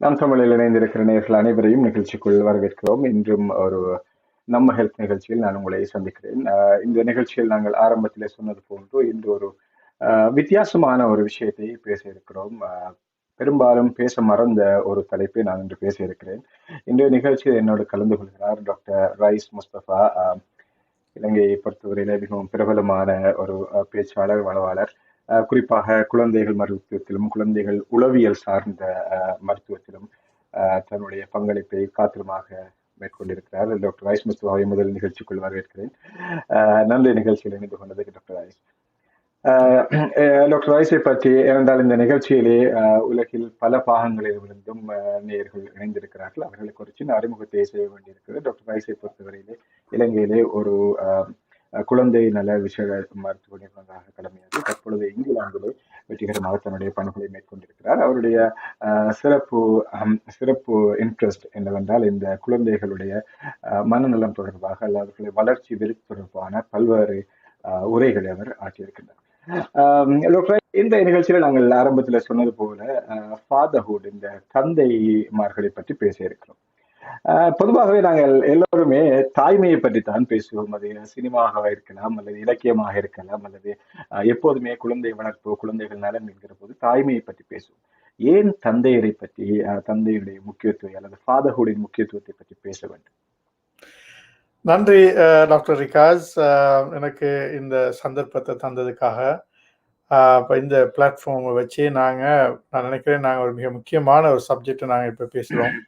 நாம் தமிழில் இணைந்திருக்கிற நேயர்கள் அனைவரையும் நிகழ்ச்சிக்குள் வரவேற்கிறோம். இன்றும் ஒரு நம்ம ஹெல்த் நிகழ்ச்சியில் நான் உங்களை சந்திக்கிறேன். இந்த நிகழ்ச்சியில் நாங்கள் ஆரம்பத்திலே சொன்னது போன்று இன்று ஒரு வித்தியாசமான ஒரு விஷயத்தை பேச இருக்கிறோம். பெரும்பாலும் பேச மறந்த ஒரு தலைப்பை நான் இன்று பேச இருக்கிறேன். இன்றைய நிகழ்ச்சியில் என்னோடு கலந்து கொள்கிறார் டாக்டர் ரைஸ் முஸ்தபா. இலங்கையை பொறுத்தவரையில மிகவும் பிரபலமான ஒரு பேச்சாளர், வளவாளர். குறிப்பாக குழந்தைகள் மருத்துவத்திலும் குழந்தைகள் உளவியல் சார்ந்த மருத்துவத்திலும் தன்னுடைய பங்களிப்பை காத்திரமாக மேற்கொண்டிருக்கிறார். டாக்டர் ரைஸ் முஸ்தபாவை முதல் நிகழ்ச்சிக்குள் வரவேற்கிறேன். நல்ல நிகழ்ச்சியில் இணைந்து கொண்டதுக்கு டாக்டர் ரைஸ். டாக்டர் ரைஸை பற்றி ஏனென்றால் இந்த நிகழ்ச்சியிலே உலகில் பல பாகங்களிலிருந்தும் நேயர்கள் இணைந்திருக்கிறார்கள். அவர்களுக்கு ஒரு சின்ன அறிமுகத்தை செய்ய வேண்டியிருக்கிறது. டாக்டர் ரைஸை பொறுத்தவரையிலே இலங்கையிலே ஒரு குழந்தை நல விஷய மருத்துவ நிபுணராக கடமையாற்றி தற்பொழுது இங்கிலாந்திலே வெற்றிகரமாக தன்னுடைய பணிகளை மேற்கொண்டிருக்கிறார். அவருடைய சிறப்பு இன்ட்ரெஸ்ட் என்னவென்றால் இந்த குழந்தைகளுடைய மனநலம் தொடர்பாக அல்லது அவர்களுடைய வளர்ச்சி விருத்தி தொடர்பான பல்வேறு உரைகளை அவர் ஆற்றியிருக்கின்றார். இந்த நிகழ்ச்சியில நாங்கள் ஆரம்பத்தில் சொன்னது போல ஃபாதர்ஹுட், இந்த தந்தைமார்களை பற்றி பேச இருக்கிறோம். பொதுவாகவே நாங்கள் எல்லோருமே தாய்மையை பற்றித்தான் பேசுவோம். அது சினிமாவாக இருக்கலாம் அல்லது இலக்கியமாக இருக்கலாம் அல்லது எப்போதுமே குழந்தை வளர்ப்பு, குழந்தைகள் நலன் என்கிற போது தாய்மையை பற்றி பேசுவோம். ஏன் தந்தையரை பற்றி, தந்தையுடைய முக்கியத்துவம் அல்லது ஃபாதர்ஹுடின் முக்கியத்துவத்தை பற்றி பேச வேண்டும்? நன்றி டாக்டர் ரிகாஸ், எனக்கு இந்த சந்தர்ப்பத்தை தந்ததுக்காக. இப்போ இந்த பிளாட்ஃபார்மை வச்சு நான் நினைக்கிறேன் நாங்கள் ஒரு மிக முக்கியமான ஒரு சப்ஜெக்டை நாங்கள் இப்போ பேசுகிறோம்.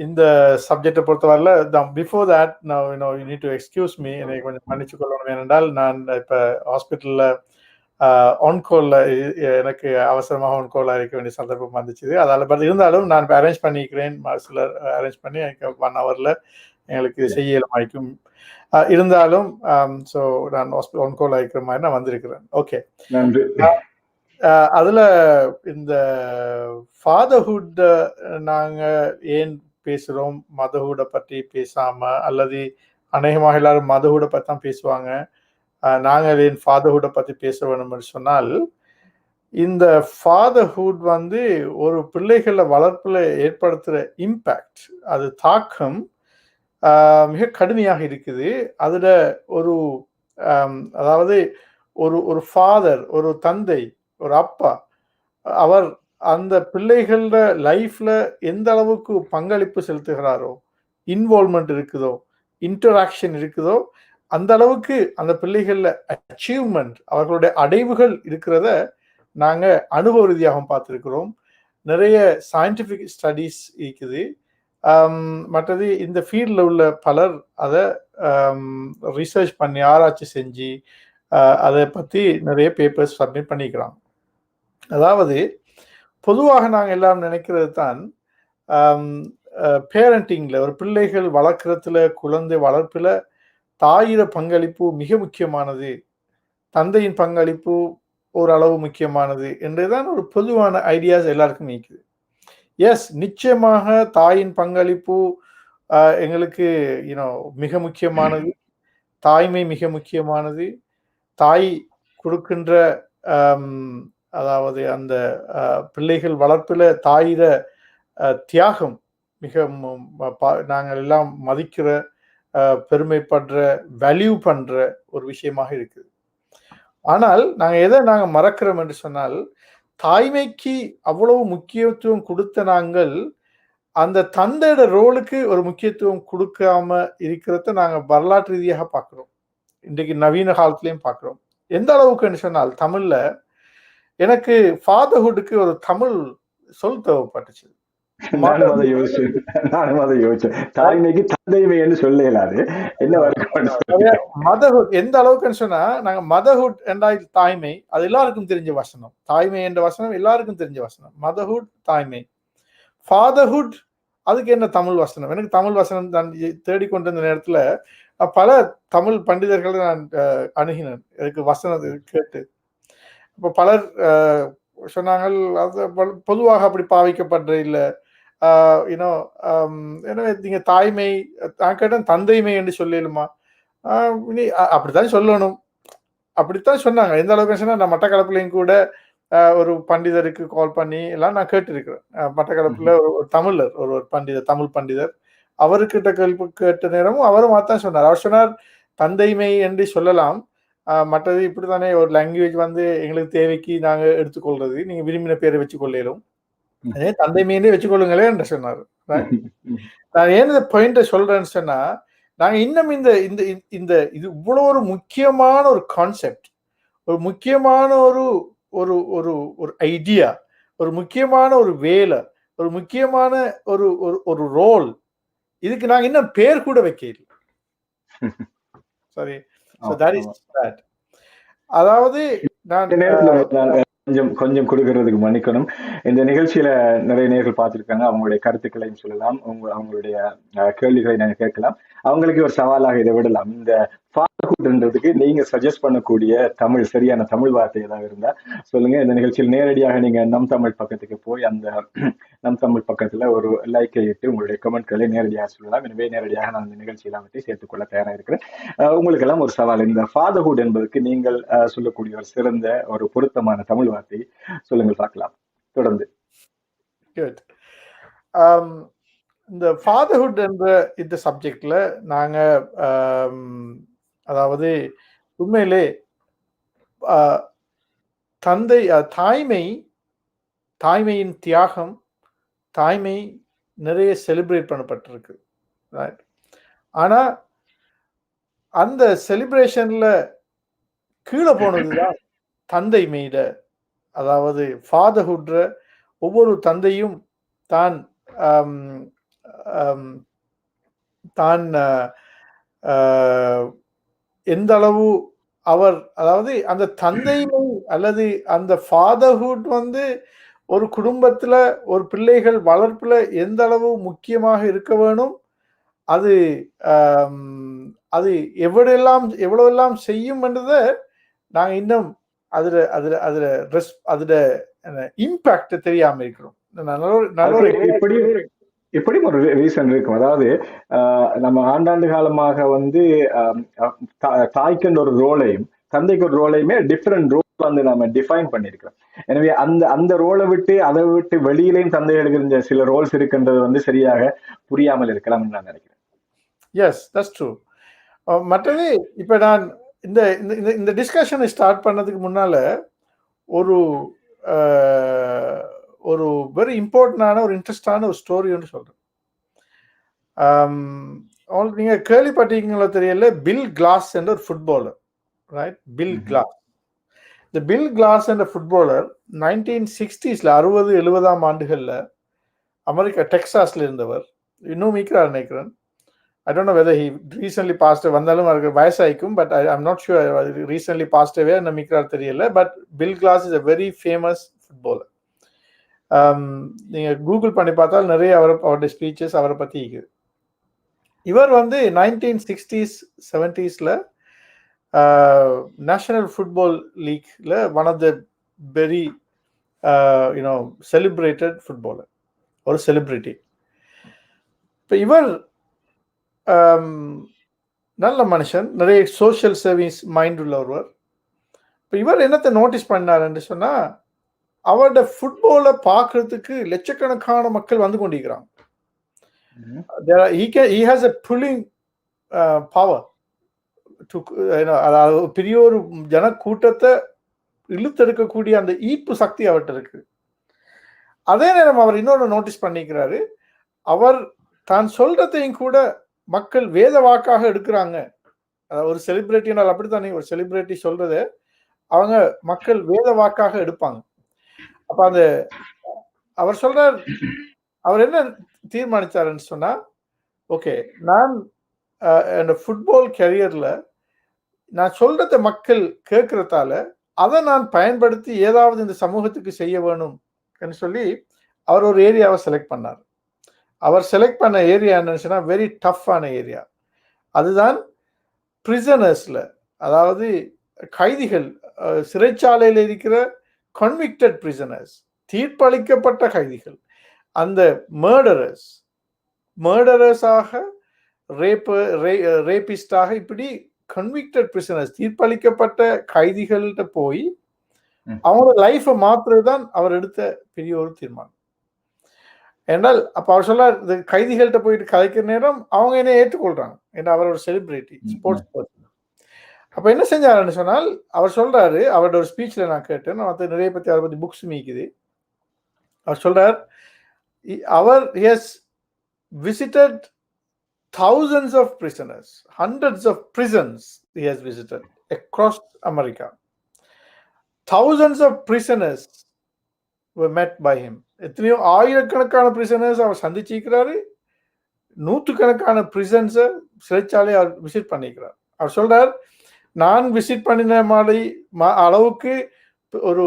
இந்த சப்ஜெக்டை பொறுத்தவரையில் before that you need to excuse me, என்னை கொஞ்சம் மன்னிச்சு கொள்ளணும். ஏனென்றால் நான் இப்போ ஹாஸ்பிட்டலில் ஆன்கோலில் எனக்கு அவசரமாக ஆன்கோலில் இருக்க வேண்டிய சந்தர்ப்பம் வந்துச்சு. அதால் பட் இருந்தாலும் நான் அரேஞ்ச் பண்ணிக்கிறேன், சிலர் அரேஞ்ச் பண்ணி எனக்கு 1 ஹவரில் எங்களுக்கு இது செய்ய இயலுமாய்க்கும். இருந்தாலும் ஸோ நான் ஆன்கோல் ஆகிக்கிற மாதிரி நான் வந்திருக்கிறேன். ஓகே, நன்றி. அதில் இந்த ஃபாதர்ஹுட் நாங்கள் ஏன் பேசுகிறோம், மதர்ஹுட்டை பற்றி பேசாமல், அல்லது அநேகமாக எல்லாரும் மதர்ஹுட்டை பற்றி தான் பேசுவாங்க, நாங்கள் ஏன் ஃபாதர்ஹுட்டை பற்றி பேச வேணும்னு சொன்னால், இந்த ஃபாதர்ஹுட் ஒரு பிள்ளைகளை வளர்ப்பில் ஏற்படுத்துகிற இம்பேக்ட், அது தாக்கம் மிக கடுமையாக இருக்குது. அதில் ஒரு அதாவது ஒரு ஃபாதர், ஒரு தந்தை, ஒரு அப்பா, அவர் அந்த பிள்ளைகளோட லைஃப்ல எந்த அளவுக்கு பங்களிப்பு செலுத்துகிறாரோ, இன்வால்மெண்ட் இருக்குதோ, இன்டராக்ஷன் இருக்குதோ, அந்த அளவுக்கு அந்த பிள்ளைகள்ல அச்சீவ்மெண்ட், அவர்களுடைய அடைவுகள் இருக்கிறத நாங்கள் அனுபவ ரீதியாக பார்த்துருக்கிறோம். நிறைய சயின்டிஃபிக் ஸ்டடீஸ் இருக்குது. மற்றது இந்த ஃபீல்டில் உள்ள பலர் அதை ரிசர்ச் பண்ணி ஆராய்ச்சி செஞ்சு அதை பற்றி நிறைய பேப்பர்ஸ் சப்மிட் பண்ணிக்கிறாங்க. அதாவது பொதுவாக நாங்கள் எல்லாம் நினைக்கிறது தான், பேரண்டிங்கில், ஒரு பிள்ளைகள் வளர்க்குறதுல, குழந்தை வளர்ப்பில் தாயிட பங்களிப்பு மிக முக்கியமானது, தந்தையின் பங்களிப்பு ஓரளவு முக்கியமானது என்றுதான் ஒரு பொதுவான ஐடியாஸ் எல்லாருக்கும் இருக்குது. எஸ், நிச்சயமாக தாயின் பங்களிப்பு எங்களுக்கு மிக முக்கியமானது, தாய்மை மிக முக்கியமானது. தாய் கொடுக்கின்ற அதாவது அந்த பிள்ளைகள் வளர்ப்பில் தாயிட தியாகம் மிக நாங்கள் எல்லாம் மதிக்கிற, பெருமைப்படுற, வேல்யூ பண்ணுற ஒரு விஷயமாக இருக்குது. ஆனால் நாங்கள் மறக்கிறோம் என்று சொன்னால், தாய்மைக்கு அவ்வளவு முக்கியத்துவம் கொடுத்த நாங்கள் அந்த தந்தையோட ரோலுக்கு ஒரு முக்கியத்துவம் கொடுக்காம இருக்கிறத நாங்கள் வரலாற்று ரீதியாக பார்க்குறோம். இன்றைக்கு நவீன காலத்திலையும் பார்க்குறோம். எந்த அளவுக்குன்னு சொன்னால், தமிழ்ல எனக்கு ஃபாதர்ஹுட்டுக்கு ஒரு தமிழ் சொல் தேவைப்பட்டுச்சு. தாய்மைக்கு தந்தைமைன்னு சொல்லலாது. மதர்ஹுட் எந்த அளவுக்குன்னு சொன்னா, நாங்க மதர்ஹுட் என்றால் தாய்மை, அது எல்லாருக்கும் தெரிஞ்ச வசனம். தாய்மை என்ற வசனம் எல்லாருக்கும் தெரிஞ்ச வசனம். மதர்ஹுட் தாய்மை. ஃபாதர்ஹுட் அதுக்கு என்ன தமிழ் வசனம்? எனக்கு தமிழ் வசனம் நான் தேடிக்கொண்டிருந்த நேரத்துல பல தமிழ் பண்டிதர்களை நான் அணுகினேன் எனக்கு வசனத்தை கேட்டு. இப்போ பலர் சொன்னாங்க, அது பொதுவாக அப்படி பாவிக்கப்படுற இல்லை, எனவே நீங்க தாய்மை, நான் கேட்டேன் தந்தைமை என்று சொல்லலுமா? அப்படித்தான் சொல்லணும், அப்படித்தான் சொன்னாங்க. எந்த அளவுக்கு சொன்னா, நான் மட்டக்களப்புலையும் கூட ஒரு பண்டிதருக்கு கால் பண்ணி எல்லாம் நான் கேட்டிருக்கிறேன். மட்டக்களப்புல ஒரு தமிழர், ஒரு பண்டிதர், தமிழ் பண்டிதர். அவர்கிட்ட கேள்வி கேட்ட நேரமும் அவரும் அதான் சொன்னார். அவர் சொன்னார், தந்தைமை என்று சொல்லலாம். மற்றது இப்படித்தானே ஒரு லாங்குவேஜ் வந்து எங்களுக்கு தேவைக்கு நாங்க எடுத்துக்கொள்றது. நீங்க விரும்பின பேரை வச்சுக் கொள்ளலும். அதே தந்தைமையே வச்சுக்கொள்ளுங்களே என்று சொன்னார். நான் ஏன் இந்த பாயிண்ட சொல்றேன்னு சொன்னா, நாங்க இன்னும் இந்த இந்த இந்த இது இவ்வளவு ஒரு முக்கியமான ஒரு கான்செப்ட், ஒரு முக்கியமான ஒரு ஒரு ஒரு ஒரு ஐடியா, ஒரு முக்கியமான ஒரு வேலை, ஒரு முக்கியமான ஒரு ஒரு ஒரு ரோல், இதுக்கு நாங்க இன்னும் பேர் கூட வைக்கல. சரி. So that is that. அதாவது நான் கொஞ்சம் கொஞ்சம் கொடுக்கறதுக்கு மன்னிக்கணும். இந்த நிகழ்ச்சியில நிறைய நேர்கள் பார்த்திருக்காங்க. அவங்களுடைய கருத்துக்களையும் சொல்லலாம், அவங்களுடைய கேள்விகளை நாங்க கேட்கலாம். அவங்களுக்கு ஒரு சவாலாக இதை விடலாம். இந்த ஃபாதர்ஹுட்ன்றதுக்கு நீங்க சஜஸ்ட் பண்ணக்கூடிய தமிழ் சரியான தமிழ் வார்த்தை ஏதாவது இருந்தா சொல்லுங்க. இந்த நிகழ்ச்சியில் நேரடியாக நீங்க நம் தமிழ் பக்கத்துக்கு போய் அந்த நம் தமிழ் பக்கத்துல ஒரு லைக்கை இட்டு உங்களுடைய கமெண்ட்களை நேரடியாக சொல்லலாம். எனவே நேரடியாக நான் இந்த நிகழ்ச்சியெல்லாம் பற்றி சேர்த்துக்கொள்ள தயாராக இருக்கிறேன். உங்களுக்கு எல்லாம் ஒரு சவால், இந்த ஃபாதர்ஹுட் என்பதற்கு நீங்கள் சொல்லக்கூடிய ஒரு சிறந்த ஒரு பொருத்தமான தமிழ் வார்த்தை சொல்லுங்கள் பார்க்கலாம். தொடர்ந்து. இந்த ஃபாதர்ஹுட் என்ற இந்த சப்ஜெக்ட்ல நாங்க அதாவது உண்மையிலே தந்தை தாய்மையின் தியாகம், தாய்மை நிறைய செலிப்ரேட் பண்ணப்பட்டிருக்கு. ஆனா அந்த செலிப்ரேஷன்ல கீழே போனதுதான் தந்தை மீத, அதாவது ஃபாதர்ஹுட்ற ஒவ்வொரு தந்தையும் தான் தான் எந்த அளவு அவர், அதாவது அந்த தந்தைமை அல்லது அந்த ஃபாதர்ஹுட் வந்து ஒரு குடும்பத்துல ஒரு பிள்ளைகள் வளர்ப்புல எந்த அளவு முக்கியமாக இருக்க வேணும், அது அது எவ்வளவெல்லாம் செய்யும் என்றதை நாங்க இன்னும் அதுல இம்பாக்ட் தெரியாம இருக்கிறோம். இப்படியும் ஒரு ரீசன் இருக்கும். அதாவது நம்ம ஆண்டாண்டு காலமாக வந்து தாய்க்கு ஒரு ரோலையும் தந்தைக்கு ஒரு ரோலையுமே டிஃப்ரெண்ட் ரோல் வந்து நம்ம டிஃபைன் பண்ணிருக்கிறோம். எனவே அந்த ரோலை விட்டு அதை விட்டு வெளியிலையும் தந்தை எடுக்கிற சில ரோல்ஸ் இருக்குன்றது வந்து சரியாக புரியாமல் இருக்கலாம் நான் நினைக்கிறேன். Yes, that's true. மற்றது இப்ப நான் இந்த இந்த டிஸ்கஷனை ஸ்டார்ட் பண்ணதுக்கு முன்னால ஒரு ஒரு வெரி இம்பார்ட்டன்டான ஒரு இன்ட்ரெஸ்டான ஒரு ஸ்டோரி ஒன்று சொல்றேன். நீங்க கேள்விப்பட்டீங்களோ தெரியல, பில் கிளாஸ் என்ற ஒரு ஃபுட்பாலர், ரைட்? Bill Glass. இந்த பில் கிளாஸ் என்ற ஃபுட்பாலர் 1960s 60-70 ஆண்டுகள்ல அமெரிக்கா டெக்சாஸ்ல இருந்தவர். இன்னும் மீக்கிறார் நினைக்கிறேன். I don't know whether he recently passed away. வந்தாலும் அவருக்கு வயசாயிக்கும், but I'm not sure recently passed away என்ன மீக்கிறார் தெரியல. But Bill Glass is a very famous footballer. நீங்க கூகுள் பண்ணி பார்த்தால் நிறைய அவருடைய ஸ்பீச்சஸ் அவரை பத்தி இருக்குது. இவர் வந்து 1960s 70sல நேஷனல் ஃபுட்பால் லீக்ல one of the very celebrated footballer, ஒரு செலிபிரிட்டி. இப்போ இவர் நல்ல மனுஷன், நிறைய சோஷியல் சர்வீஸ் மைண்ட் உள்ள ஒருவர். இப்போ இவர் என்னத்தை நோட்டீஸ் பண்ணாருன்னு சொன்னா, அவரோட ஃபுட்பாலை பார்க்கறதுக்கு லட்சக்கணக்கான மக்கள் வந்து கொண்டிருக்கிறாங்க. He has a pulling power to பெரிய ஒரு ஜன கூட்டத்தை இழுத்தெடுக்கக்கூடிய அந்த ஈர்ப்பு சக்தி அவர்கிட்ட இருக்கு. அதே நேரம் அவர் இன்னொன்று நோட்டீஸ் பண்ணிக்கிறாரு, அவர் தான் சொல்றதையும் கூட மக்கள் வேத வாக்காக எடுக்கிறாங்க. ஒரு செலிபிரிட்டினால் அப்படித்தானே, ஒரு செலிபிரிட்டி சொல்றதை அவங்க மக்கள் வேத வாக்காக எடுப்பாங்க. அப்ப அந்த அவர் சொல்றார், அவர் என்ன தீர்மானிச்சாருன்னு சொன்னா, ஓகே, நான் என்னோட ஃபுட்பால் கேரியர்ல நான் சொல்றத மக்கள் கேட்கறதால அதை நான் பயன்படுத்தி ஏதாவது இந்த சமூகத்துக்கு செய்ய வேணும் சொல்லி அவர் ஒரு ஏரியாவை செலக்ட் பண்ணார். அவர் செலக்ட் பண்ண ஏரியா என்னன்னு சொன்னா வெரி டஃப்பான ஏரியா. அதுதான் பிரிசனர்ஸ்ல, அதாவது கைதிகள், சிறைச்சாலையில் இருக்கிற கன்விக்டட் பிரிசனர்ஸ், தீர்ப்பளிக்கப்பட்ட கைதிகள், அந்த மர்டரர்ஸாக, ரேபிஸ்டாக, இப்படி கன்விக்டட் பிரிசனர்ஸ், தீர்ப்பளிக்கப்பட்ட கைதிகள்கிட்ட போய் அவங்களோட லைஃபை மாத்துறது தான் அவர் எடுத்த பெரிய ஒரு தீர்மானம். என்றால் அப்ப அவர் சொல்றார், இந்த கைதிகள்கிட்ட போயிட்டு கதைக்கிற நேரம் அவங்க என்ன ஏற்றுக்கொள்றாங்க, ஏன்னா அவர் ஒரு செலிபிரிட்டி, ஸ்போர்ட்ஸ் பர்சன். அப்ப என்ன செஞ்சாருன்னு சொன்னால், அவர் சொல்றாரு, அவரோட ஒரு ஸ்பீச்ல நான் கேட்டேன், நான் மற்ற நிறைய பத்தி அதை பத்தி புக்ஸ் மீக்குது. அவர் சொல்றார், அவர் has visited thousands of prisoners, hundreds of prisons he has visited across America. Thousands of prisoners were met by him. எத்தனையோ ஆயிரக்கணக்கான பிரிசனர்ஸ் அவர் சந்திச்சிருக்கிறாரு, நூற்றுக்கணக்கான பிரிசன்ஸை சிறைச்சாலை அவர் விசிட் பண்ணிக்கிறார். அவர் சொல்றார், நான் விசிட் பண்ணின மாதிரி அளவுக்கு ஒரு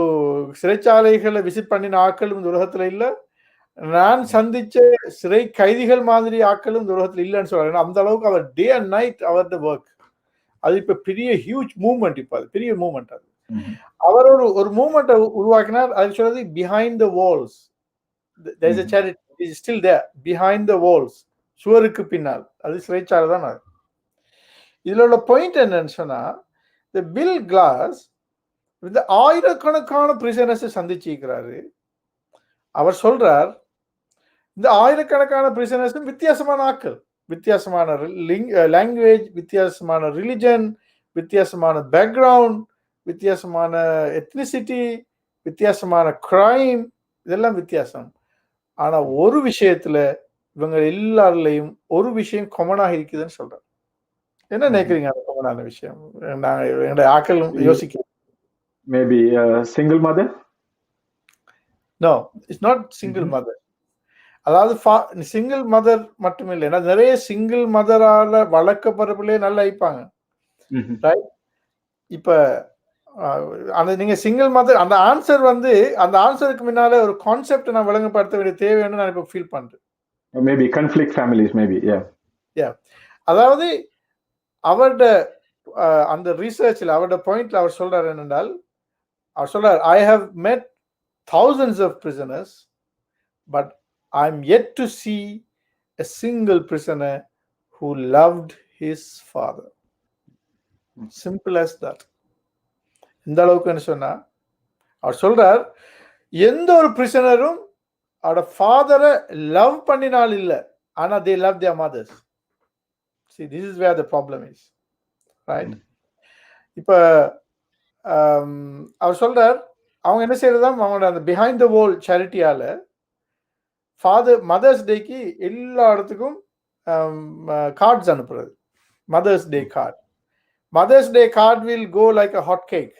சிறைச்சாலைகளை விசிட் பண்ணின ஆட்களும் இந்த உலகத்துல இல்லை, நான் சந்திச்ச சிறை கைதிகள் மாதிரி ஆட்களும் இந்த உலகத்துல இல்லைன்னு சொல்றாரு. அந்த அளவுக்கு அவர் டே அண்ட் நைட் அவருடைய ஒர்க். அது இப்ப பெரிய ஹியூஜ் மூவ்மெண்ட். இப்ப அது பெரிய மூவ்மெண்ட். அது அவர் ஒரு மூவ்மெண்ட்டை உருவாக்கினார். அது சொல்றது behind the Waals there is a charity is still there behind the walls. சுவருக்கு பின்னால். அது சிறைச்சாலை தான். அது இதுல உள்ள பாயிண்ட் என்னன்னு சொன்னா, the Bill Glass இந்த ஆயிரக்கணக்கான பிரிசனர்ஸை சந்திச்சிருக்கிறாரு. அவர் சொல்றார், இந்த ஆயிரக்கணக்கான பிரிசனர்ஸும் வித்தியாசமான ஆட்கள், வித்தியாசமான லாங்குவேஜ், வித்தியாசமான ரிலிஜன், வித்தியாசமான பேக்ரவுண்ட், வித்தியாசமான எத்னிசிட்டி, வித்தியாசமான கிரைம், இதெல்லாம் வித்தியாசம். ஆனா ஒரு விஷயத்துல இவங்க எல்லாருலையும் ஒரு விஷயம் காமனாக இருக்குதுன்னு சொல்றாரு. என்ன நினைக்கிறீங்க அந்த காமனான விஷயம்? நாங்க என்னோட ஆட்கள் யோசிக்கிறோம். Maybe single mother. No, it's not single mother. அதாவது சிங்கிள் மதர் மட்டும் இல்லை, நிறைய சிங்கிள் மதரால வளர்க்கப்படுறதுலே நல்லா இருப்பாங்க. இப்ப அந்த நீங்க சிங்கிள் மதர் அந்த ஆன்சர் வந்து அந்த ஆன்சருக்கு முன்னால ஒரு கான்செப்ட் நான் விளங்கப்படுத்த வேண்டிய தேவைன்னு நான் இப்ப ஃபீல் பண்றேன். Maybe conflict families maybe. அதாவது அவரோட அந்த ரிசர்ச்ல அவரோட பாயிண்ட்ல அவர் சொல்றாரு என்னென்றால், அவர் சொல்றார், I have met thousands of prisoners but I'm yet to see a single prisoner who loved his father. Simple as that. இந்த அளவுக்கு சொன்னா அவர் சொல்றார், எந்த ஒரு பிரிசனரும் அவரோட ஃபாதரை லவ் பண்ணினால் இல்லை, ஆனா they love their mothers. See, this is where the problem is, right? இப்ப அவர் சொல்றார், அவங்க என்ன செய்யறதா, அவங்களோட அந்த பிஹைண்ட் த வால் சேரிட்டியால மதர்ஸ் டேக்கு எல்லா இடத்துக்கும் கார்ட்ஸ் அனுப்புறது. Mother's day card. Mother's Day card will go like a hot cake.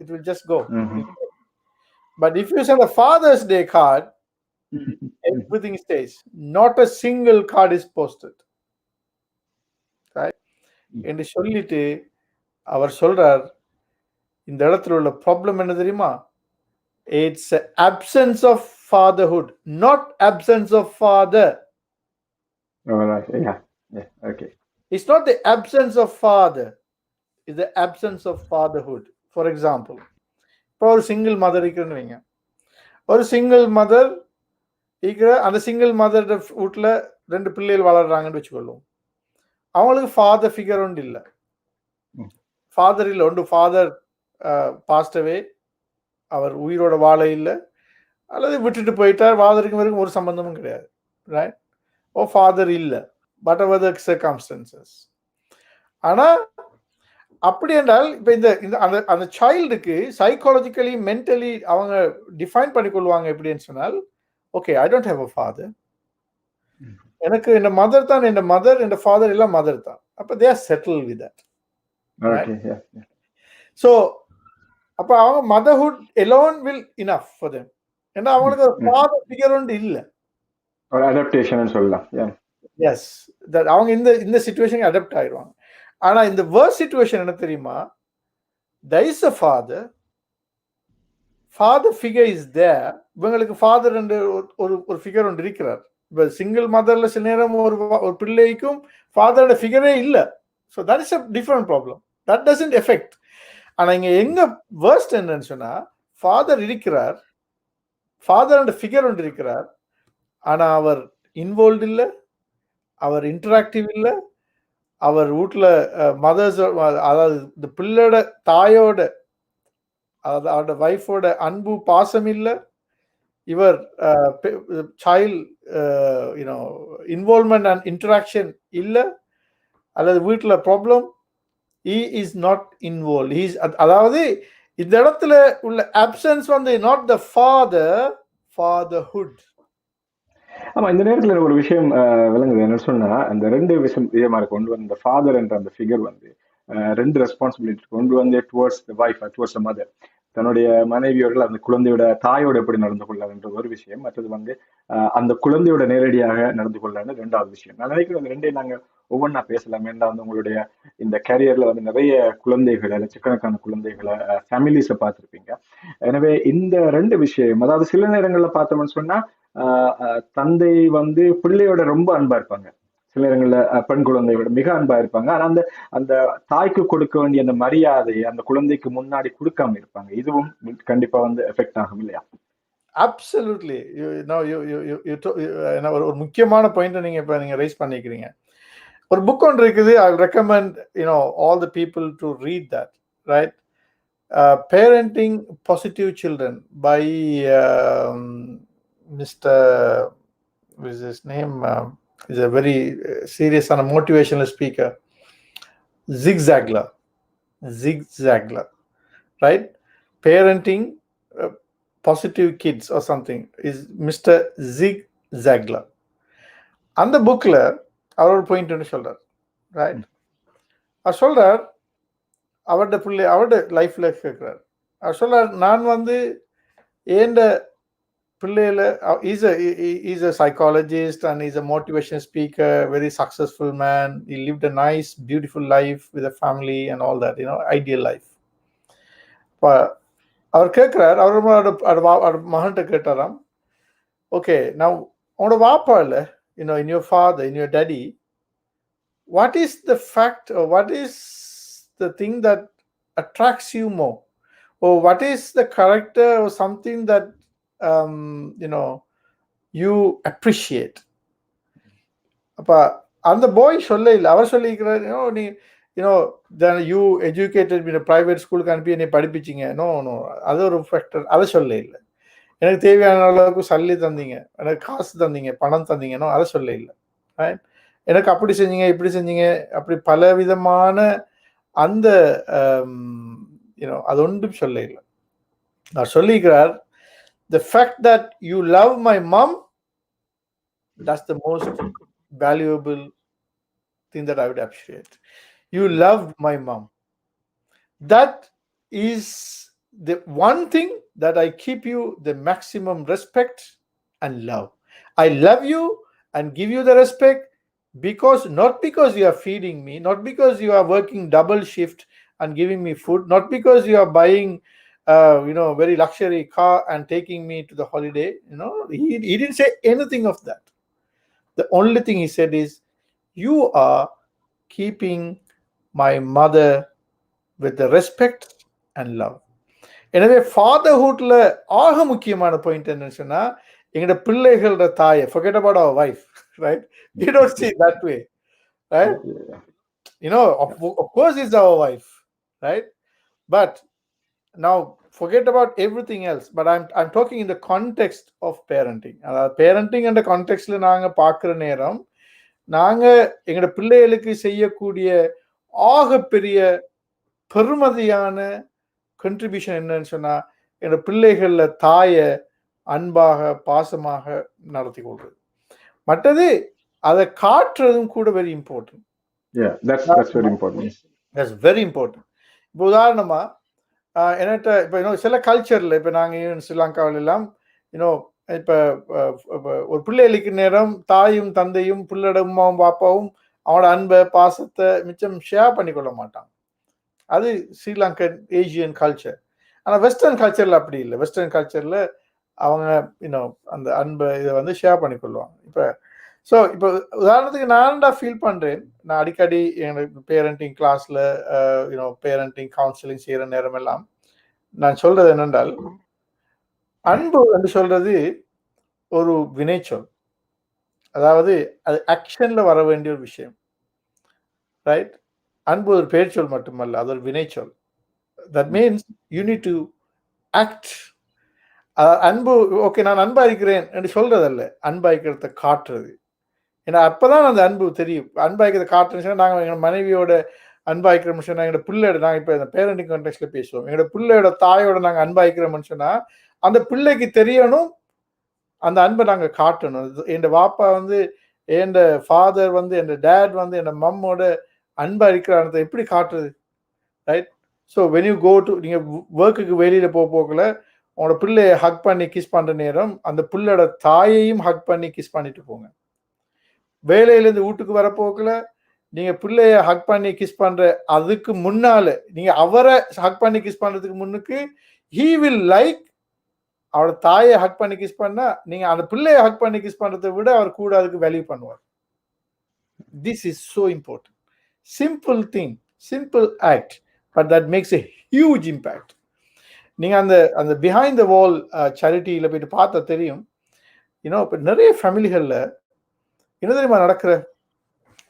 It will just go. But if you send a Father's Day card, everything stays. Not a single card is posted. Right? என்று சொல்லிட்டு அவர் சொல்றார், இந்த இடத்துல உள்ள problem என்ன தெரியுமா? It's absence of fatherhood, not absence of father. Okay. It's not the absence of father. Is the absence of fatherhood. For example, இப்போ ஒரு சிங்கிள் மதர் இருக்குன்னு வைங்க. ஒரு சிங்கிள் மதர் இருக்கிற அந்த சிங்கிள் மதர் வீட்டில் 2 பிள்ளைகள் வளர்றாங்கன்னு வச்சுக்கொள்ளும். அவங்களுக்கு ஃபாதர் ஃபிகர் ஒன்று இல்லை. ஃபாதர் இல்லை. ஒன்று ஃபாதர் பாஸ்டவே, அவர் உயிரோட வாழ இல்லை, அல்லது விட்டுட்டு போயிட்டார், ஃபாதருக்கு வரைக்கும் ஒரு சம்பந்தமும் கிடையாது. ரைட்? ஓ ஃபாதர் இல்லை, பட் அவர் த சர்கம்ஸ்டன்சஸ். ஆனால் அப்படி என்றால் இப்ப இந்த அந்த சைல்டுக்கு சைக்காலஜிக்கலி மென்டலி அவங்க டிஃபைன் பண்ணிக்கொள்வாங்க எப்படின்னு சொன்னால், okay, I don't have a father, எனக்கு இந்த மதர் தான் இந்த மதர், இந்த ஃபாதர் எல்லாம் மதர் தான். அப்ப they are settle with that. So அப்ப அவங்க motherhood alone will enough for them. ஏன்னா அவங்களுக்கு ஒரு ஃபாதர் ஃபிகர் ஒன்று இல்லை. அடாப்டேஷன் சொல்லலாம். எஸ், அவங்க இந்த சிச்சுவேஷனுக்கு அடாப்ட் ஆயிடுவாங்க. ஆனா இந்த வேர்ஸ் சிச்சுவேஷன் என்ன தெரியுமா? there is a father figure is there. இவங்களுக்கு ஃபாதர் ஒரு ஃபிகர் ஒன்று இருக்கிறார். இப்போ சிங்கிள் மதர்ல சில நேரம் ஒரு பிள்ளைக்கும் ஃபாதரோட ஃபிகரே இல்லை. So that is a different problem. That doesn't effect. ஆனா இங்க எங்க வேர்ஸ்ட் என்னன்னு சொன்னா, ஃபாதர் இருக்கிறார், ஃபாதரோட ஃபிகர் ஒன்று இருக்கிறார், ஆனா அவர் இன்வால்வ் இல்லை, அவர் இன்டராக்டிவ் இல்லை, அவர் வீட்டில் மதர்ஸ், அதாவது இந்த பிள்ளையோட தாயோட அவரோட வைஃபோட அன்பு பாசம் இல்லை, இவர் child you know involvement and interaction இல்லை, அல்லது வீட்டில் problem, he is not involved. அதாவது இந்த இடத்துல உள்ள absence வந்து not the fatherhood. ஆமா, இந்த நேரத்துல எனக்கு ஒரு விஷயம் விளங்குது. என்ன சொன்னா, அந்த 2 விஷயம் இதே மாதிரி கொண்டு வந்த ஃபாதர் என்ற அந்த ஃபிகர் வந்து 2 ரெஸ்பான்சிபிலிட்டி கொண்டு வந்து towards the wife, towards the mother. தன்னுடைய மனைவியோர்கள் அந்த குழந்தையோட தாயோட எப்படி நடந்து கொள்ளலாம்ன்ற ஒரு விஷயம், மற்றது வந்து அந்த குழந்தையோட நேரடியாக நடந்து கொள்ளலாம்னு 2வது விஷயம். நான் நினைக்கிறேன் இந்த 2ஐயும் நாங்க ஒவ்வொன்றா பேசலாம். ஏன்னா வந்து உங்களுடைய இந்த கேரியர்ல வந்து நிறைய குழந்தைகளை, லட்சக்கணக்கான குழந்தைகளை, ஃபேமிலிஸை பார்த்துருப்பீங்க. எனவே இந்த 2 விஷயம், அதாவது சில நேரங்கள்ல பார்த்தோம்னு சொன்னா தந்தை வந்து பிள்ளையோட ரொம்ப அன்பா இருப்பாங்க, சில நேரங்கள்ல பெண் குழந்தையோட மிக அன்பா இருப்பாங்க. ஆனா அந்த அந்த தாய்க்கு கொடுக்க வேண்டிய அந்த மரியாதையை அந்த குழந்தைக்கு முன்னாடி கொடுக்காம இருப்பாங்க. இதுவும் கண்டிப்பா வந்து எஃபெக்ட் ஆகும் இல்லையா? அப்சல்யூட்லி. ஒரு முக்கியமான பாயிண்ட் நீங்க ரைஸ் பண்ணிக்கிறீங்க. ஒரு புக் ஒன்று இருக்குது, I recommend all the people to read that, right? Parenting Positive Children by Mr. what is his name? He's a very serious and a motivational speaker. Zig Ziglar, right? Parenting Positive Kids or something is Mr. Zig Ziglar. அந்த புக்ல அவர் ஒரு point ஒன்று சொல்றார், right? அவர் சொல்றார், அவரோட லைஃப்ல கேட்கிறார். அவர் சொல்றார், நான் வந்து ஏண்ட பிள்ளையில is a psychologist and he's a motivation speaker, very successful man. He lived a nice beautiful life with a family and all that, ideal life. அவர் கேட்கிறார், அவர் மகன்கிட்ட கேட்டாராம், ஓகே, நான் உன்னோட வாப்பா இல்ல, in your father, in your daddy, what is the fact or what is the thing that attracts you more, or what is the character or something that you appreciate? அப்ப அந்த பாய் சொல்ல இல்லை, அவர் சொல்லிக்கிறார், நீ then you educated me in a private school, அனுப்பி என்னை படிப்பிச்சிங்க. No, அது ஒரு factor, அதை சொல்ல இல்லை. எனக்கு தேவையான அளவுக்கு சல்லி தந்தீங்க, எனக்கு காசு தந்தீங்க, பணம் தந்தீங்கன்னோ அதை சொல்ல இல்லை. எனக்கு அப்படி செஞ்சீங்க, இப்படி செஞ்சீங்க, அப்படி பல விதமான அந்த அது ஒன்றும் சொல்ல இல்லை. நான் சொல்லிக்கிறார், the fact that you love my mom, that's the most valuable thing that I would appreciate. You loved my mom. That is the one thing that I keep you the maximum respect and love. I love you and give you the respect because not because you are feeding me, not because you are working double shift and giving me food, not because you are buying very luxury car and taking me to the holiday. He didn't say anything of that. The only thing he said is, you are keeping my mother with the respect and love. எனவே ஃபாதர்ஹுட்ல ஆக முக்கியமான point என்னன்னு சொன்னா, எங்களோட பிள்ளைகளோட தாயை, forget about our wife, right? We don't see it that way, right? Of course it's our wife, right? But now forget about everything else. But I'm talking in the context of parenting. Parenting என்ற கான்டெக்ட்ல நாங்க பார்க்கிற நேரம், நாங்க எங்களோட பிள்ளைகளுக்கு செய்யக்கூடிய ஆக பெரிய பெருமதியான கண்ட்ரிபியூஷன் என்னன்னு சொன்னா, என்னோட பிள்ளைகள்ல தாயை அன்பாக பாசமாக நடத்தி கொள்றது. மற்றது அதை காட்டுறதும் கூட வெரி இம்பார்ட்டன்ட். Very important. இப்போ உதாரணமா என்கிட்ட இப்போ சில கல்ச்சர்ல, இப்போ நாங்கள் ஸ்ரீலங்காவில எல்லாம் இப்போ ஒரு பிள்ளைகளுக்கு நேரம் தாயும் தந்தையும் பிள்ளையோட அம்மாவும் பாப்பாவும் அவனோட அன்பை பாசத்தை மிச்சம் ஷேர் பண்ணிக்கொள்ள மாட்டான். அது ஸ்ரீலங்கன் ஏசியன் கல்ச்சர். ஆனால் வெஸ்டர்ன் கல்ச்சர்ல அப்படி இல்லை. வெஸ்டர்ன் கல்ச்சர்ல அவங்க அந்த அன்பை இதை வந்து ஷேர் பண்ணிக்கொள்வாங்க. இப்போ உதாரணத்துக்கு நான் ஃபீல் பண்றேன், நான் அடிக்கடி எனக்கு பேரண்டிங் கிளாஸ்ல பேரண்டிங் கவுன்சிலிங் செய்யற நேரம் எல்லாம் நான் சொல்றது என்னென்றால், அன்பு என்று சொல்றது ஒரு வினைச்சொல். அதாவது அது ஆக்ஷன்ல வர வேண்டிய ஒரு விஷயம், ரைட்? அன்பு ஒரு பெயர் சொல் மட்டுமல்ல, அது ஒரு வினைச்சொல். That means you need to act. அன்பு ஓகே நான் அன்பா இருக்கிறேன் என்று சொல்றதல்ல, அன்பா இருக்கிறத காட்டுறது. ஏன்னா அப்பதான் அந்த அன்பு தெரியும். அன்பா இருக்கிறத காட்டுறதுன்னா நாங்கள் எங்கள் மனைவியோட அன்பாய்க்கிற மனுஷனா எங்களோட பிள்ளையோட நாங்கள் இப்போ இந்த பேரண்டிங் கான்டெக்ட்ல பேசுவோம். எங்களோட பிள்ளையோட தாயோட நாங்கள் அன்பாய்க்கிற மனுஷனா அந்த பிள்ளைக்கு தெரியணும், அந்த அன்பை நாங்கள் காட்டணும். என் வாப்பா வந்து என் ஃபாதர் வந்து என் டேட் வந்து என் மம்மோட அன்பா இருக்கிறான்றதை எப்படி காட்டுறது, right? So when you go to நீங்கள் ஒர்க்குக்கு வெளியில் போகல உங்களோட பிள்ளையை ஹக் பண்ணி கிஸ் பண்ணுற நேரம் அந்த பிள்ளையோட தாயையும் ஹக் பண்ணி கிஸ் பண்ணிட்டு போங்க. வேலையிலேருந்து வீட்டுக்கு வரப்போக்கல நீங்க பிள்ளைய ஹக் பண்ணி கிஸ் பண்ற அதுக்கு முன்னால நீங்க அவரை ஹக் பண்ணி கிஸ் பண்றதுக்கு முன்னுக்கு he will like அவரோட தாயை ஹக் பண்ணி கிஸ் பண்ணா நீங்க அந்த பிள்ளைய ஹக் பண்ணி கிஸ் பண்றதை விட அவர் கூட அதுக்கு வேல்யூ பண்ணுவார். This is so important. Simple thing, simple act, but that makes a huge impact. நீங்க அந்த அந்த பிஹைண்ட் த வால் சேரிட்டியில போயிட்டு பார்த்தா தெரியும். இப்போ நிறைய ஃபேமிலிகள்ல என்ன தெரியுமா நடக்கிற,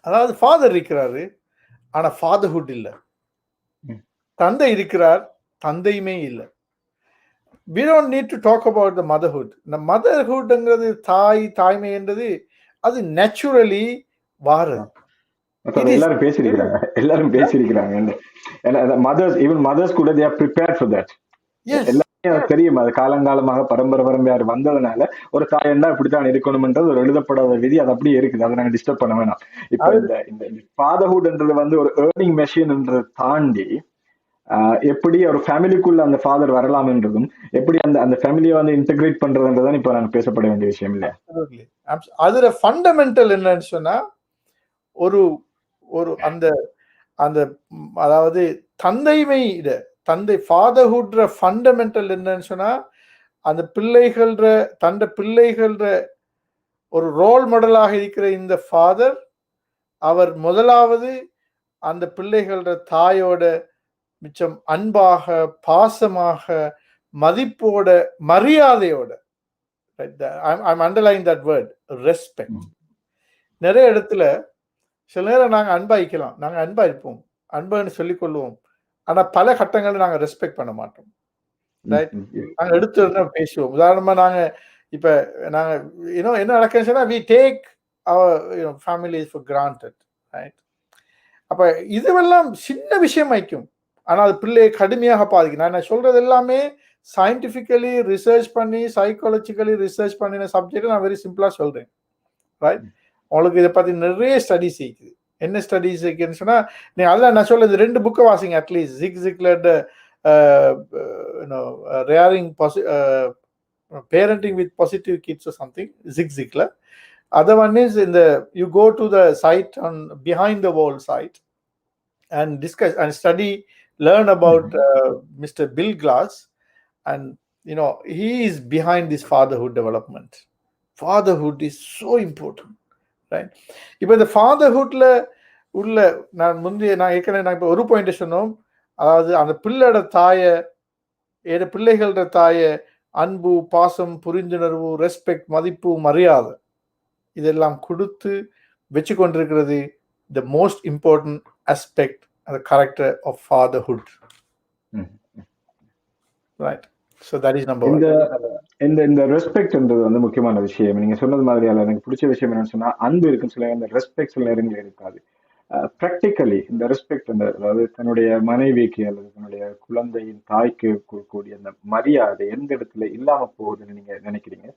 அதாவது ஃபாதர் இருக்கிறாரு ஆனா ஃபாதர்ஹுட் இல்ல, தந்தை இருக்கிறார் தந்தையுமே இல்லை. we don't need to talk about the motherhood. இந்த மதர்ஹுட்ங்கிறது தாய்மை என்றது அது நேச்சுரலி வாரது. எல்லாரும் பேசியிருக்கிறாங்க மதர்ஸ், ஈவன் மதர்ஸ் கூட they are prepared for that. எல்லாரும் தெரியும், அது காலங்காலமாக பரம்பரை வந்ததுனால ஒரு தாயன்னா இப்படித்தான் இருக்கணும்ன்றது ஒரு எழுதப்படாத விதி, அது அப்படியே இருக்குது. அதை நாங்க டிஸ்டர்ப் பண்ண வேணாம். இப்ப இந்த ஃபாதர்ஹுட்ன்றது வந்து ஒரு ஏர்னிங் மெஷின்ன்றதை தாண்டி எப்படி ஒரு ஃபேமிலிக்குள்ள அந்த ஃபாதர் வரலாம் என்றதும் எப்படி அந்த அந்த ஃபேமிலியை வந்து இன்டெகிரேட் பண்றதுன்றதான் இப்ப நாங்க பேசப்பட வேண்டிய விஷயம் இல்ல. அதுல ஃபண்டமெண்டல் என்னன்னு சொன்னா ஒரு ஒரு அந்த அந்த அதாவது தந்தை ஃபாதர்ஹுட் ஃபண்டமெண்டல் என்னன்னு சொன்னா அந்த பிள்ளைகள ஒரு ரோல் மாடலாக இருக்கிற இந்த ஃபாதர் அவர் முதலாவது அந்த பிள்ளைகள தாயோட மிச்சம் அன்பாக பாசமாக மதிப்போட மரியாதையோட, I'm underlining that word, respect. நிறைய இடத்துல சில நேரம் நாங்க அன்பாய்க்கலாம், நாங்க அன்பா இருப்போம், அன்புன்னு சொல்லிக் கொள்வோம், ஆனா பல கட்டங்கள்ல நாங்க ரெஸ்பெக்ட் பண்ண மாட்டோம். ரைட்? நாங்க எடுத்து பேசுவோம். உதாரணமா நாங்க இப்ப நாங்க என்ன நடக்குதுன்னா we take our families for granted, right? அப்ப இதுவெல்லாம் சின்ன விஷயம் வைக்கும், ஆனா அது பிள்ளையை கடுமையாக பாதிக்கும். நான் சொல்றது எல்லாமே சயின்டிபிக்கலி ரிசர்ச் பண்ணி சைக்காலஜிக்கலி ரிசர்ச் பண்ணின சப்ஜெக்ட் நான் வெரி சிம்பிளா சொல்றேன். ரைட்? உங்களுக்கு இதை பத்தி நிறைய ஸ்டடிஸ் இருக்குது. என்ன ஸ்டடிஸ் இருக்குன்னு சொன்னா நீங்க அதெல்லாம் நான் சொல்றது 2 புக்கை வாசிங்க அட்லீஸ்ட். ஜிக்லர்ட் rearing parenting with positive kids or something, Ziglar. Other one is you go to the site on behind the wall site and discuss and study, learn about Mr. Bill Glass, and he is behind this fatherhood development. Fatherhood is so important, right? இப்போ இந்த ஃபாதர்ஹுட்ல உள்ள நான் ஏற்கனவே ஒரு point சொன்னோம், அதாவது அந்த பிள்ளைகளோட தாயை அன்பு பாசம் புரிந்துணர்வு ரெஸ்பெக்ட் மதிப்பு மரியாதை இதெல்லாம் கொடுத்து வச்சு கொண்டிருக்கிறது the most important aspect of the character of fatherhood. Right? So that is number 1. இந்த ரெஸ்பெக்ட்ன்றது வந்து முக்கியமான விஷயம். நீங்க சொன்னது மாதிரியால எனக்கு பிடிச்ச விஷயம் என்னன்னு சொன்னா அன்பு இருக்குன்னு சொல்ல, அந்த ரெஸ்பெக்ட் சில நேரங்கள் இருக்காது. ப்ராக்டிக்கலி இந்த ரெஸ்பெக்ட், அதாவது தன்னுடைய மனைவிக்கு அல்லது தன்னுடைய குழந்தையின் தாய்க்கு கூடிய அந்த மரியாதை எந்த இடத்துல இல்லாம போகுதுன்னு நீங்க நினைக்கிறீங்க?